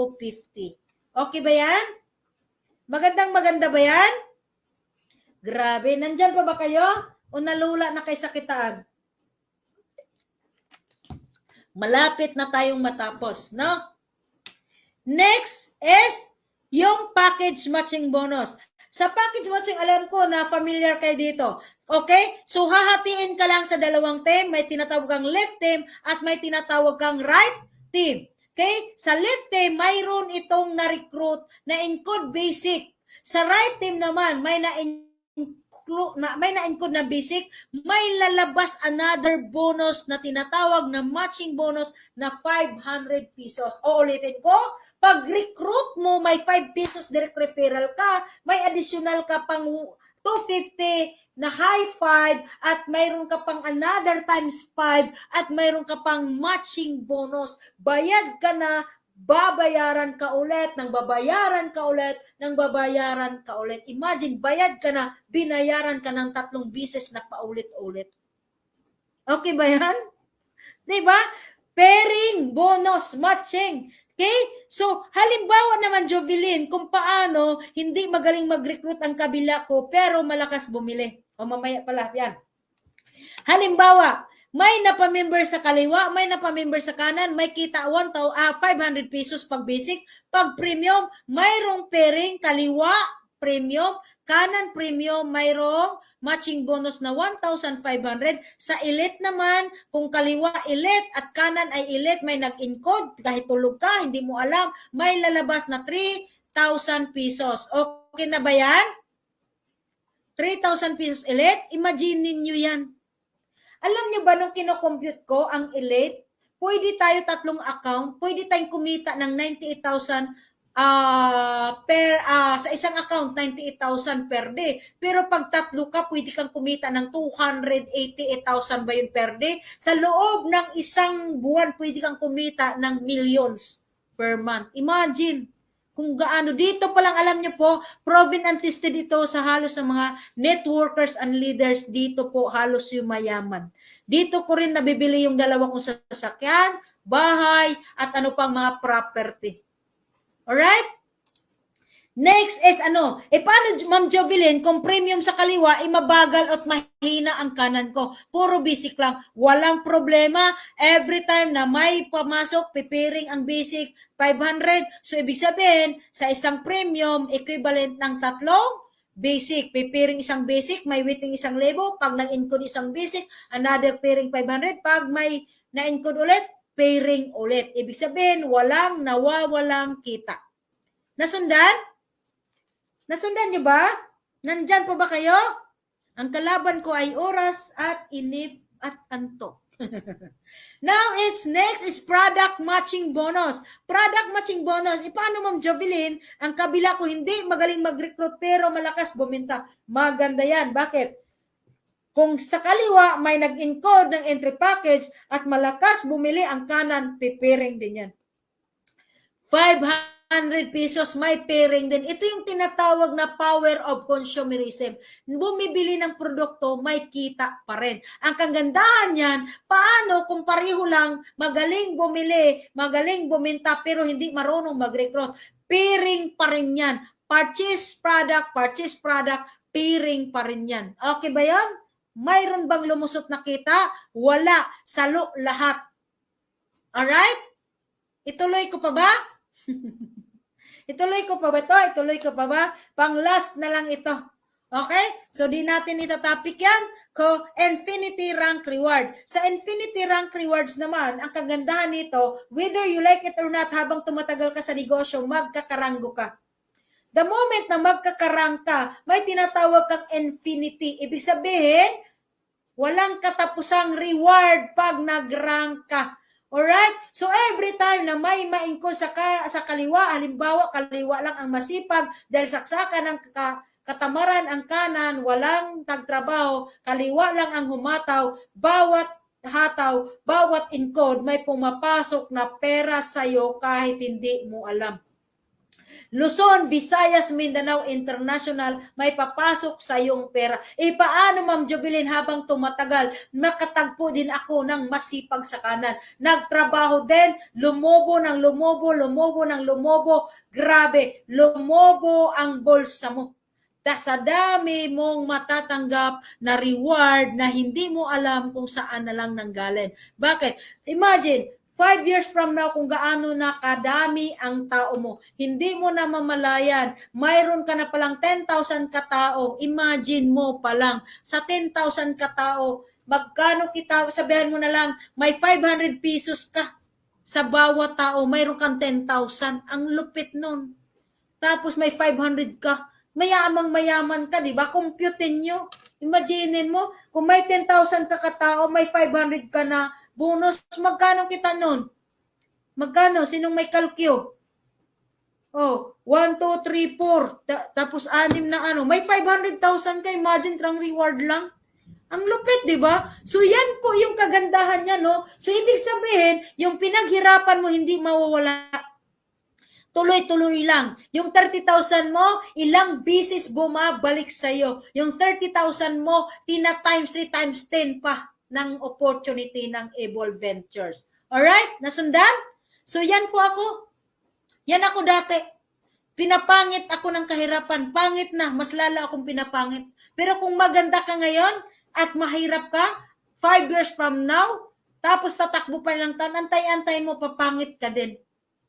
Okay ba yan? Maganda ba yan? Grabe. Nandyan pa ba kayo? O nalula na kay sakitaan? Malapit na tayong matapos, no? Next is yung package matching bonus. Sa package matching, alam ko na familiar kayo dito. Okay? So, hahatiin ka lang sa 2 team. May tinatawag kang left team at may tinatawag kang right team. Okay? Sa left team, mayroon itong na-recruit na encode basic. Sa right team naman, may na-encode na basic, may lalabas another bonus na tinatawag na matching bonus na 500 pesos. O ulitin ko, pag recruit mo, may 5 pesos direct referral ka, may additional ka pang 250 na high 5 at mayroon ka pang another times 5 at mayroon ka pang matching bonus. Bayad ka na, babayaran ka ulit, nang babayaran ka ulit, nang babayaran ka ulit. Imagine, bayad ka na, binayaran ka ng 3 beses na paulit-ulit. Okay ba yan? Diba? Pairing, bonus, matching. Okay? So, halimbawa naman, Jovelyn, kung paano hindi magaling mag-recruit ang kabila ko, pero malakas bumili. O mamaya pala, yan. Halimbawa, may napamember sa kaliwa, may napamember sa kanan, may kita 500 pesos pag basic. Pag premium, mayroong pairing, kaliwa, premium, kanan premium, mayroong matching bonus na 1,500. Sa elite naman, kung kaliwa elite at kanan ay elite, may nag-encode, kahit tulog ka, hindi mo alam, may lalabas na 3,000 pesos. Okay na ba yan? 3,000 pesos elite? Imagine niyo yan. Alam niyo ba nung kino-compute ko ang elite, pwede tayo 3 account, pwede tayong kumita ng 98,000 sa isang account, 98,000 per day. Pero pag 3 ka, pwede kang kumita ng 288,000 ba yun per day? Sa loob ng isang buwan, pwede kang kumita ng millions per month. Imagine kung gaano. Dito pa lang, alam niyo po, proven and tested ito sa halos sa mga networkers and leaders. Dito po halos yung mayaman. Dito ko rin nabibili yung 2 kong sasakyan, bahay, at ano pang mga property. Alright? Next is paano, Ma'am Jovelyn, kung premium sa kaliwa, mabagal at mahina ang kanan ko. Puro basic lang. Walang problema. Every time na may pamasok, pipiring ang basic 500. So, ibig sabihin, sa isang premium, equivalent ng 3 basic. Pipiring isang basic, may waiting 1,000. Pag nag-encode isang basic, another pairing 500. Pag may na-encode ulit, pairing ulit. Ibig sabihin, walang nawawalang kita. Nasundan? Nasundan niyo ba? Nandyan pa ba kayo? Ang kalaban ko ay oras at inip at antok. Now, next is product matching bonus. Product matching bonus. Paano, Ma'am Jovelyn? Ang kabila ko hindi magaling mag-recruit pero malakas buminta. Maganda yan. Bakit? Kung sa kaliwa may nag-encode ng entry package at malakas bumili ang kanan, pipiring din yan. 500 100 pesos, may pairing din. Ito yung tinatawag na power of consumerism. Bumibili ng produkto, may kita pa rin. Ang kagandahan niyan, paano kung pareho lang, magaling bumili, magaling buminta, pero hindi marunong mag-recruit. Pairing pa rin yan. Purchase product, pairing pa rin yan. Okay ba yan? Mayroon bang lumusot na kita? Wala. Salo lahat. Alright? Ituloy ko pa ba? Ituloy ko pa ba ito? Ituloy ko pa ba? Pang last na lang ito. Okay? So, di natin ito-topic yan. Infinity rank reward. Sa infinity rank rewards naman, ang kagandahan nito, whether you like it or not, habang tumatagal ka sa negosyo, magkakaranggo ka. The moment na magkakarang ka, may tinatawag kang infinity. Ibig sabihin, walang katapusang reward pag nag-rank ka. Alright? So every time na may maingko sa kaliwa, halimbawa kaliwa lang ang masipag dahil saksakan ng katamaran ang kanan, walang tagtrabaho, kaliwa lang ang humataw, bawat hataw, bawat encode may pumapasok na pera sa'yo kahit hindi mo alam. Luzon, Visayas, Mindanao, International, may papasok sa iyong pera. Paano, Ma'am Jovelyn, habang tumatagal, nakatagpo din ako ng masipag sa kanan. Nagtrabaho din, lumobo ng lumobo. Grabe, lumobo ang bulsa mo. Sa dami mong matatanggap na reward na hindi mo alam kung saan na lang nanggaling. Bakit? Imagine, 5 years from now, kung gaano na kadami ang tao mo, hindi mo na mamalayan, mayroon ka na palang 10,000 katao, imagine mo palang, sa 10,000 katao, magkano kita, sabihan mo na lang, may 500 pesos ka, sa bawat tao, mayroon kang 10,000, ang lupit nun. Tapos may 500 ka, mayaman ka, di ba? Computein nyo, imagine mo, kung may 10,000 ka katao, may 500 ka na, bonus, magkano kita nun? Magkano? Sinong may kalkyo? Oh, 1, 2, 3, 4. Tapos 6 na ano. May 500,000 ka. Imagine, trang reward lang. Ang lupit, di ba? So, yan po yung kagandahan niya, no? So, ibig sabihin, yung pinaghirapan mo, hindi mawawala. Tuloy-tuloy lang. Yung 30,000 mo, ilang bisis bumabalik sa'yo. Yung 30,000 mo, tina-times 3 times 10 pa ng opportunity ng Evolve Ventures. Alright? Nasundan? So, yan po ako. Yan ako dati. Pinapangit ako ng kahirapan. Pangit na. Mas lala akong pinapangit. Pero kung maganda ka ngayon at mahirap ka, 5 years from now, tapos tatakbo pa lang taon, antay-antayin mo, papangit ka din.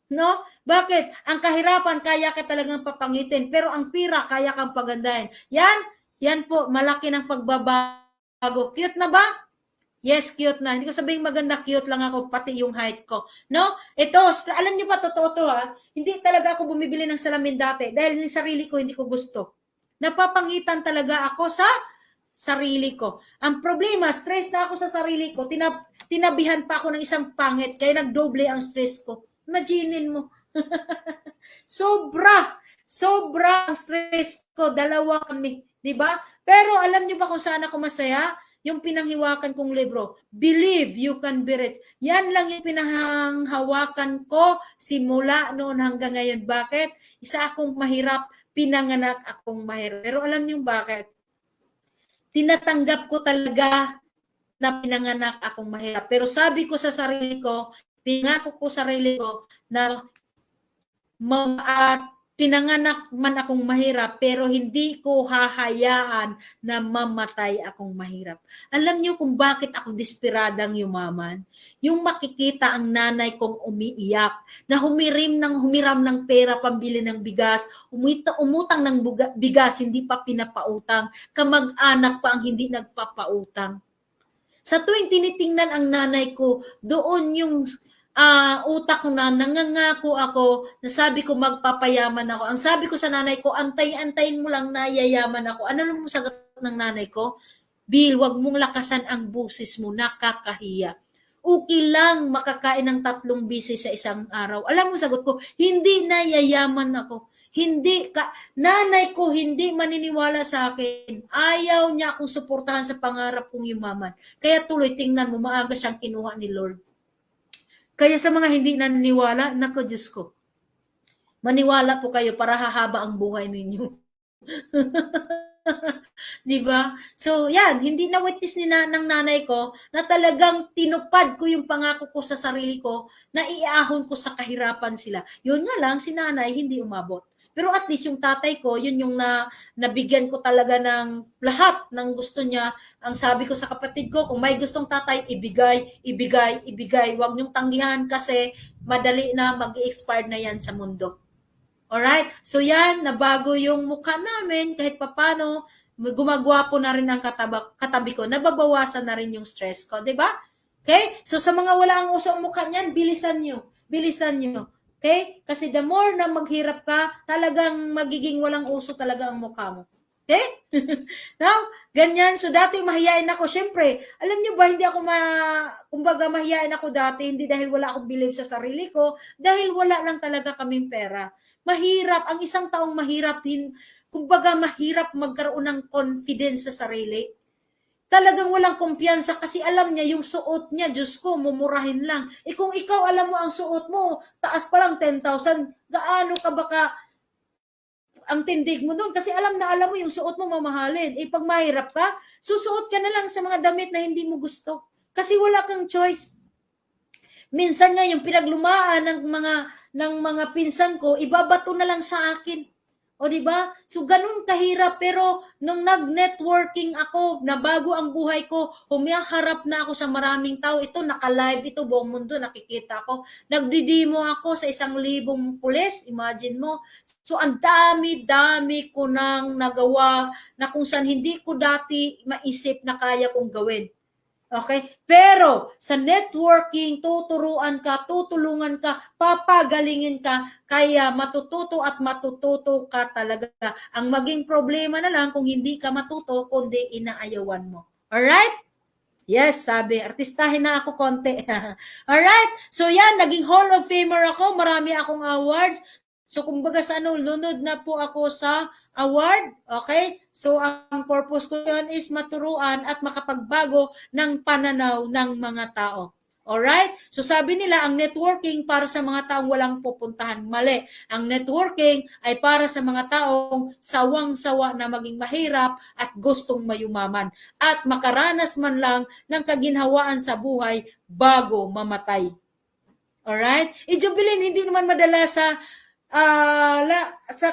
No? Bakit? Ang kahirapan, kaya ka talagang papangitin. Pero ang pira, kaya kang pagandahin. Yan po, malaki ng pagbabago. Cute na ba? Yes, cute na. Hindi ko sabihin maganda, cute lang ako, pati yung height ko. No? Ito, alam niyo ba, totoo to ha? Hindi talaga ako bumibili ng salamin dati dahil yung sarili ko hindi ko gusto. Napapangitan talaga ako sa sarili ko. Ang problema, stress na ako sa sarili ko, tinabihan pa ako ng isang pangit, kaya nagdoble ang stress ko. Imaginin mo. Sobra ang stress ko, dalawa kami, di ba? Pero alam niyo ba kung saan ako masaya? Yung pinanghiwakan kong libro, Believe You Can Be Rich. Yan lang yung pinanghawakan ko simula noon hanggang ngayon. Bakit? Isa akong mahirap, pinanganak akong mahirap. Pero alam niyo bakit? Tinatanggap ko talaga na pinanganak akong mahirap. Pero sabi ko sa sarili ko, pinangako ko sa sarili ko na pinanganak man akong mahirap, pero hindi ko hahayaan na mamatay akong mahirap. Alam niyo kung bakit ako desperadang yumaman? Yung makikita ang nanay kong umiiyak, na humiram ng pera pambili ng bigas, umutang ng bigas, hindi pa pinapautang, kamag-anak pa ang hindi nagpapautang. Sa tuwing tinitingnan ang nanay ko, doon yung utak ko na nangangako ako na sabi ko magpapayaman ako. Ang sabi ko sa nanay ko, antayin mo lang na yayaman ako. Ano lang mo sagot ng nanay ko? Bill, wag mong lakasan ang busis mo, nakakahiya. Okay lang makakain ng 3 bisis sa isang araw. Alam mo sagot ko, hindi na yayaman ako. Nanay ko hindi maniniwala sa akin. Ayaw niya akong suportahan sa pangarap kong yumaman. Kaya tuloy, tingnan mo, maaga siyang kinuha ni Lord. Kaya sa mga hindi naniniwala, nako Diyos ko, Maniwala po kayo para hahaba ang buhay ninyo. 'Di ba? So, 'yan, hindi na witness ng nanay ko na talagang tinupad ko yung pangako ko sa sarili ko na iahon ko sa kahirapan sila. Yun nga lang, si nanay hindi umabot. Pero at least yung tatay ko, yun yung nabigyan ko talaga ng lahat ng gusto niya. Ang sabi ko sa kapatid ko, kung may gustong tatay, ibigay, ibigay, ibigay. Huwag niyong tanggihan kasi madali na mag-expire na yan sa mundo. Alright? So yan, nabago yung mukha namin kahit papano, gumagwapo na rin ang katabi ko, nababawasan na rin yung stress ko, di ba? Okay? So sa mga wala ang uso ang mukha niyan, bilisan nyo. Bilisan nyo. Okay? Kasi the more na maghirap ka, talagang magiging walang uso talaga ang mukha mo. Okay? Now, ganyan. So, dati mahihain ako. Siyempre, alam nyo ba, hindi ako kumbaga mahihain ako dati, hindi dahil wala akong believe sa sarili ko, dahil wala lang talaga kaming pera. Mahirap, ang isang taong mahirap, kumbaga mahirap magkaroon ng confidence sa sarili. Talagang walang kumpiyansa kasi alam niya yung suot niya, Diyos ko, mumurahin lang. Kung ikaw alam mo ang suot mo, taas pa lang 10,000, gaano ka baka ang tindig mo doon? Kasi alam mo yung suot mo mamahalin. Pag mahirap ka, susuot ka na lang sa mga damit na hindi mo gusto. Kasi wala kang choice. Minsan nga yung pinaglumaan ng mga pinsan ko, ibabato na lang sa akin. O di ba? So ganun kahirap, pero nung nag-networking ako, na bago ang buhay ko, humiharap na ako sa maraming tao. Ito naka-live ito, buong mundo nakikita ko. Nagdidemo ako sa 1,000 pulis, imagine mo. So ang dami-dami ko nang nagawa na kung saan hindi ko dati maisip na kaya kong gawin. Okay? Pero sa networking, tuturuan ka, tutulungan ka, papagalingin ka, kaya matututo at matututo ka talaga. Ang maging problema na lang kung hindi ka matuto, kundi inaayawan mo. Alright? Yes, sabi, artistahin na ako konti. Alright? So yan, naging Hall of Famer ako, marami akong awards. So kumbaga sa lunod na po ako sa award, okay? So ang purpose ko yun is maturuan at makapagbago ng pananaw ng mga tao. Alright? So sabi nila, ang networking para sa mga taong walang pupuntahan. Mali. Ang networking ay para sa mga taong sawang-sawa na maging mahirap at gustong mayumaman. At makaranas man lang ng kaginhawaan sa buhay bago mamatay. Alright? Jubilin, hindi naman madala sa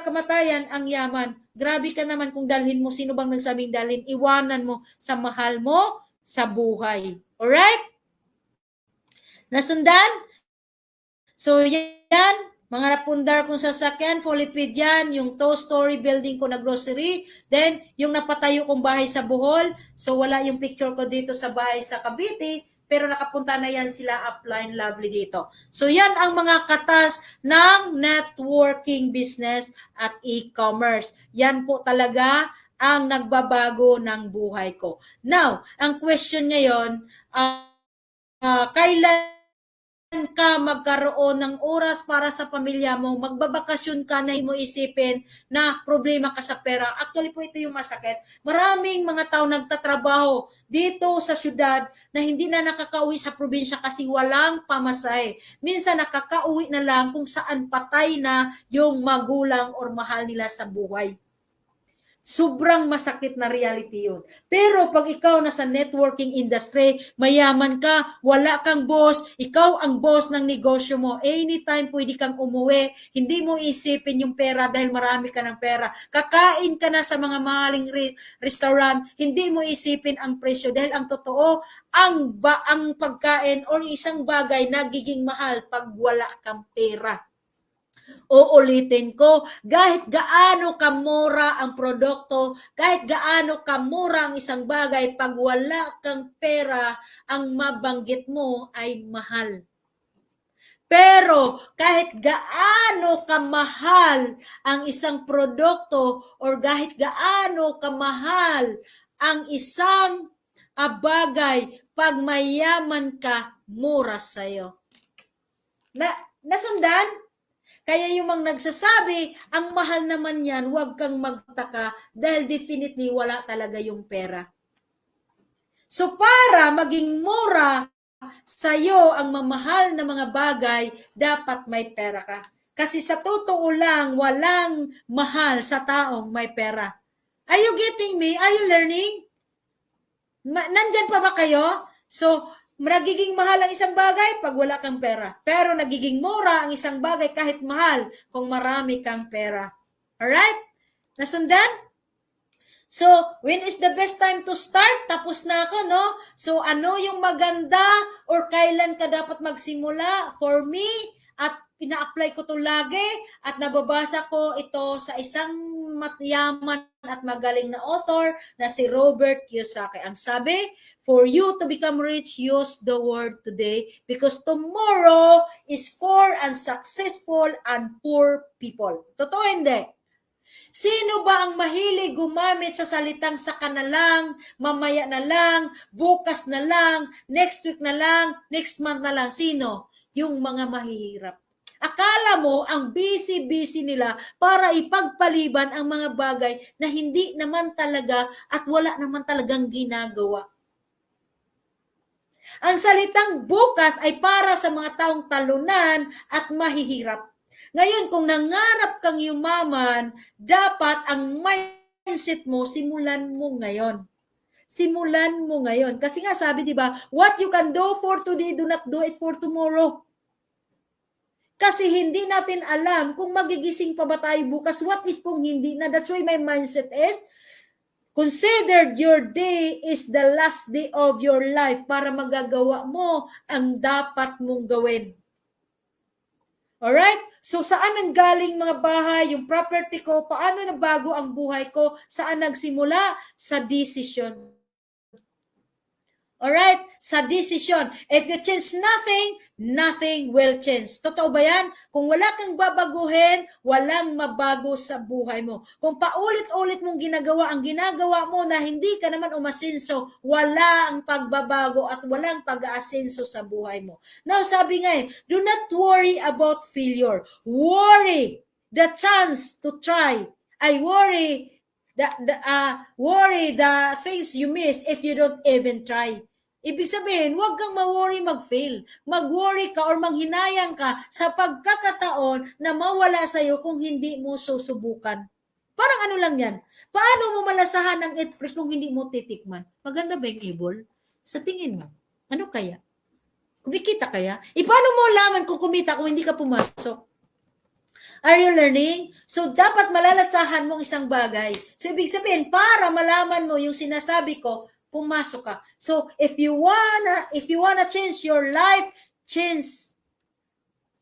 kamatayan ang yaman. Grabe ka naman kung dalhin mo. Sino bang nagsabing dalhin? Iwanan mo sa mahal mo sa buhay. Alright? Nasundan? So, yan. Mga napundar kong sasakyan, fully paid yan. Yung two-story building ko na grocery. Then, yung napatayo kong bahay sa Bohol. So, wala yung picture ko dito sa bahay sa Cavite. Pero nakapunta na yan sila upline lovely dito. So yan ang mga katas ng networking business at e-commerce. Yan po talaga ang nagbabago ng buhay ko. Now, ang question ngayon, kailan ka magkaroon ng oras para sa pamilya mo, magbabakasyon ka na mo isipin na problema ka sa pera. Actually po ito yung masakit. Maraming mga tao nagtatrabaho dito sa syudad na hindi na nakakauwi sa probinsya kasi walang pamasahe. Minsan nakakauwi na lang kung saan patay na yung magulang or mahal nila sa buhay. Sobrang masakit na reality yun. Pero pag ikaw nasa networking industry, mayaman ka, wala kang boss, ikaw ang boss ng negosyo mo, anytime pwede kang umuwi, hindi mo isipin yung pera dahil marami ka ng pera. Kakain ka na sa mga mahaling restaurant, hindi mo isipin ang presyo dahil ang totoo, ang pagkain or isang bagay nagiging mahal pag wala kang pera. Uulitin ko, kahit gaano kamura ang produkto, kahit gaano kamura ang isang bagay, pag wala kang pera, ang mabanggit mo ay mahal. Pero kahit gaano kamahal ang isang produkto or kahit gaano kamahal ang isang bagay, pag mayaman ka, mura sa'yo. Nasundan? Kaya yung mga nagsasabi, ang mahal naman yan, huwag kang magtaka dahil definitely wala talaga yung pera. So para maging mura sa'yo ang mamahal na mga bagay, dapat may pera ka. Kasi sa totoo lang, walang mahal sa taong may pera. Are you getting me? Are you learning? Nandyan pa ba kayo? So, nagiging mahal ang isang bagay pag wala kang pera. Pero nagiging mura ang isang bagay kahit mahal kung marami kang pera. Alright? Nasundan? So, when is the best time to start? Tapos na ako, no? So, ano yung maganda or kailan ka dapat magsimula? For me, at pina-apply ko to lagi at nababasa ko ito sa isang matyaman at magaling na author na si Robert Kiyosaki. Ang sabi, for you to become rich, use the word today because tomorrow is for unsuccessful and poor people. Totoo hindi? Sino ba ang mahilig gumamit sa salitang saka na lang, mamaya na lang, bukas na lang, next week na lang, next month na lang? Sino? Yung mga mahihirap. Akala mo ang busy-busy nila para ipagpaliban ang mga bagay na hindi naman talaga at wala naman talagang ginagawa. Ang salitang bukas ay para sa mga taong talunan at mahihirap. Ngayon, kung nangarap kang yumaman, dapat ang mindset mo, simulan mo ngayon. Simulan mo ngayon. Kasi nga sabi, di ba, what you can do for today, do not do it for tomorrow. Kasi hindi natin alam kung magigising pa ba tayo bukas. What if kung hindi na? That's why my mindset is, consider your day is the last day of your life para magagawa mo ang dapat mong gawin. Alright? So, saan nanggaling mga bahay, yung property ko, paano nabago ang buhay ko, saan nagsimula? Sa decision. Alright? Sa decision. If you change nothing, nothing will change. Totoo ba yan? Kung wala kang babaguhin, walang mabago sa buhay mo. Kung paulit-ulit mong ginagawa ang ginagawa mo na hindi ka naman umasenso, wala ang pagbabago at walang pag-aasenso sa buhay mo. Now, sabi nga do not worry about failure. Worry the chance to try. I worry the things you miss if you don't even try. Ibig sabihin, huwag kang ma-worry mag-fail. Mag-worry ka or manghinayang ka sa pagkakataon na mawala sa'yo kung hindi mo susubukan. Parang ano lang yan. Paano mo malasahan ang eat fresh kung hindi mo titikman? Maganda ba yung able? Sa tingin mo, ano kaya? Kumikita kaya? Paano mo laman kung kumita kung hindi ka pumasok? Are you learning? So, dapat malalasahan mong isang bagay. So, ibig sabihin, para malaman mo yung sinasabi ko, pumasok ka. So, if you wanna change your life, change.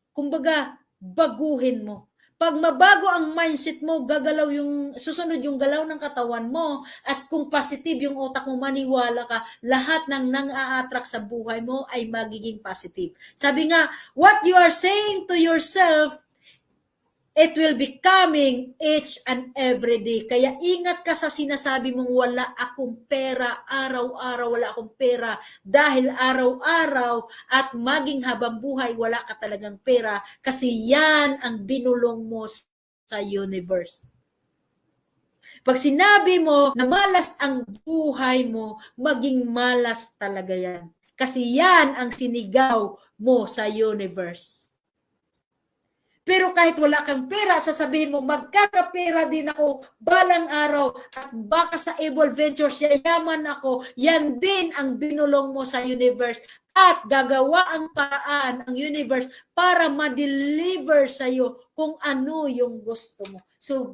Kumbaga, baguhin mo. Pag mabago ang mindset mo, susunod yung galaw ng katawan mo, at kung positive yung utak mo, maniwala ka, lahat ng nang-a-attract sa buhay mo ay magiging positive. Sabi nga, what you are saying to yourself, it will be coming each and every day. Kaya ingat ka sa sinasabi mong wala akong pera, araw-araw wala akong pera, dahil araw-araw at maging habang buhay wala ka talagang pera kasi yan ang binulong mo sa universe. Pag sinabi mo na malas ang buhay mo, maging malas talaga yan. Kasi yan ang sinigaw mo sa universe. Pero kahit wala kang pera, sasabihin mo, magkakapera din ako balang araw at baka sa Able Ventures, yayaman ako, yan din ang binulong mo sa universe at gagawa ang paraan ang universe para ma-deliver sa'yo kung ano yung gusto mo. So,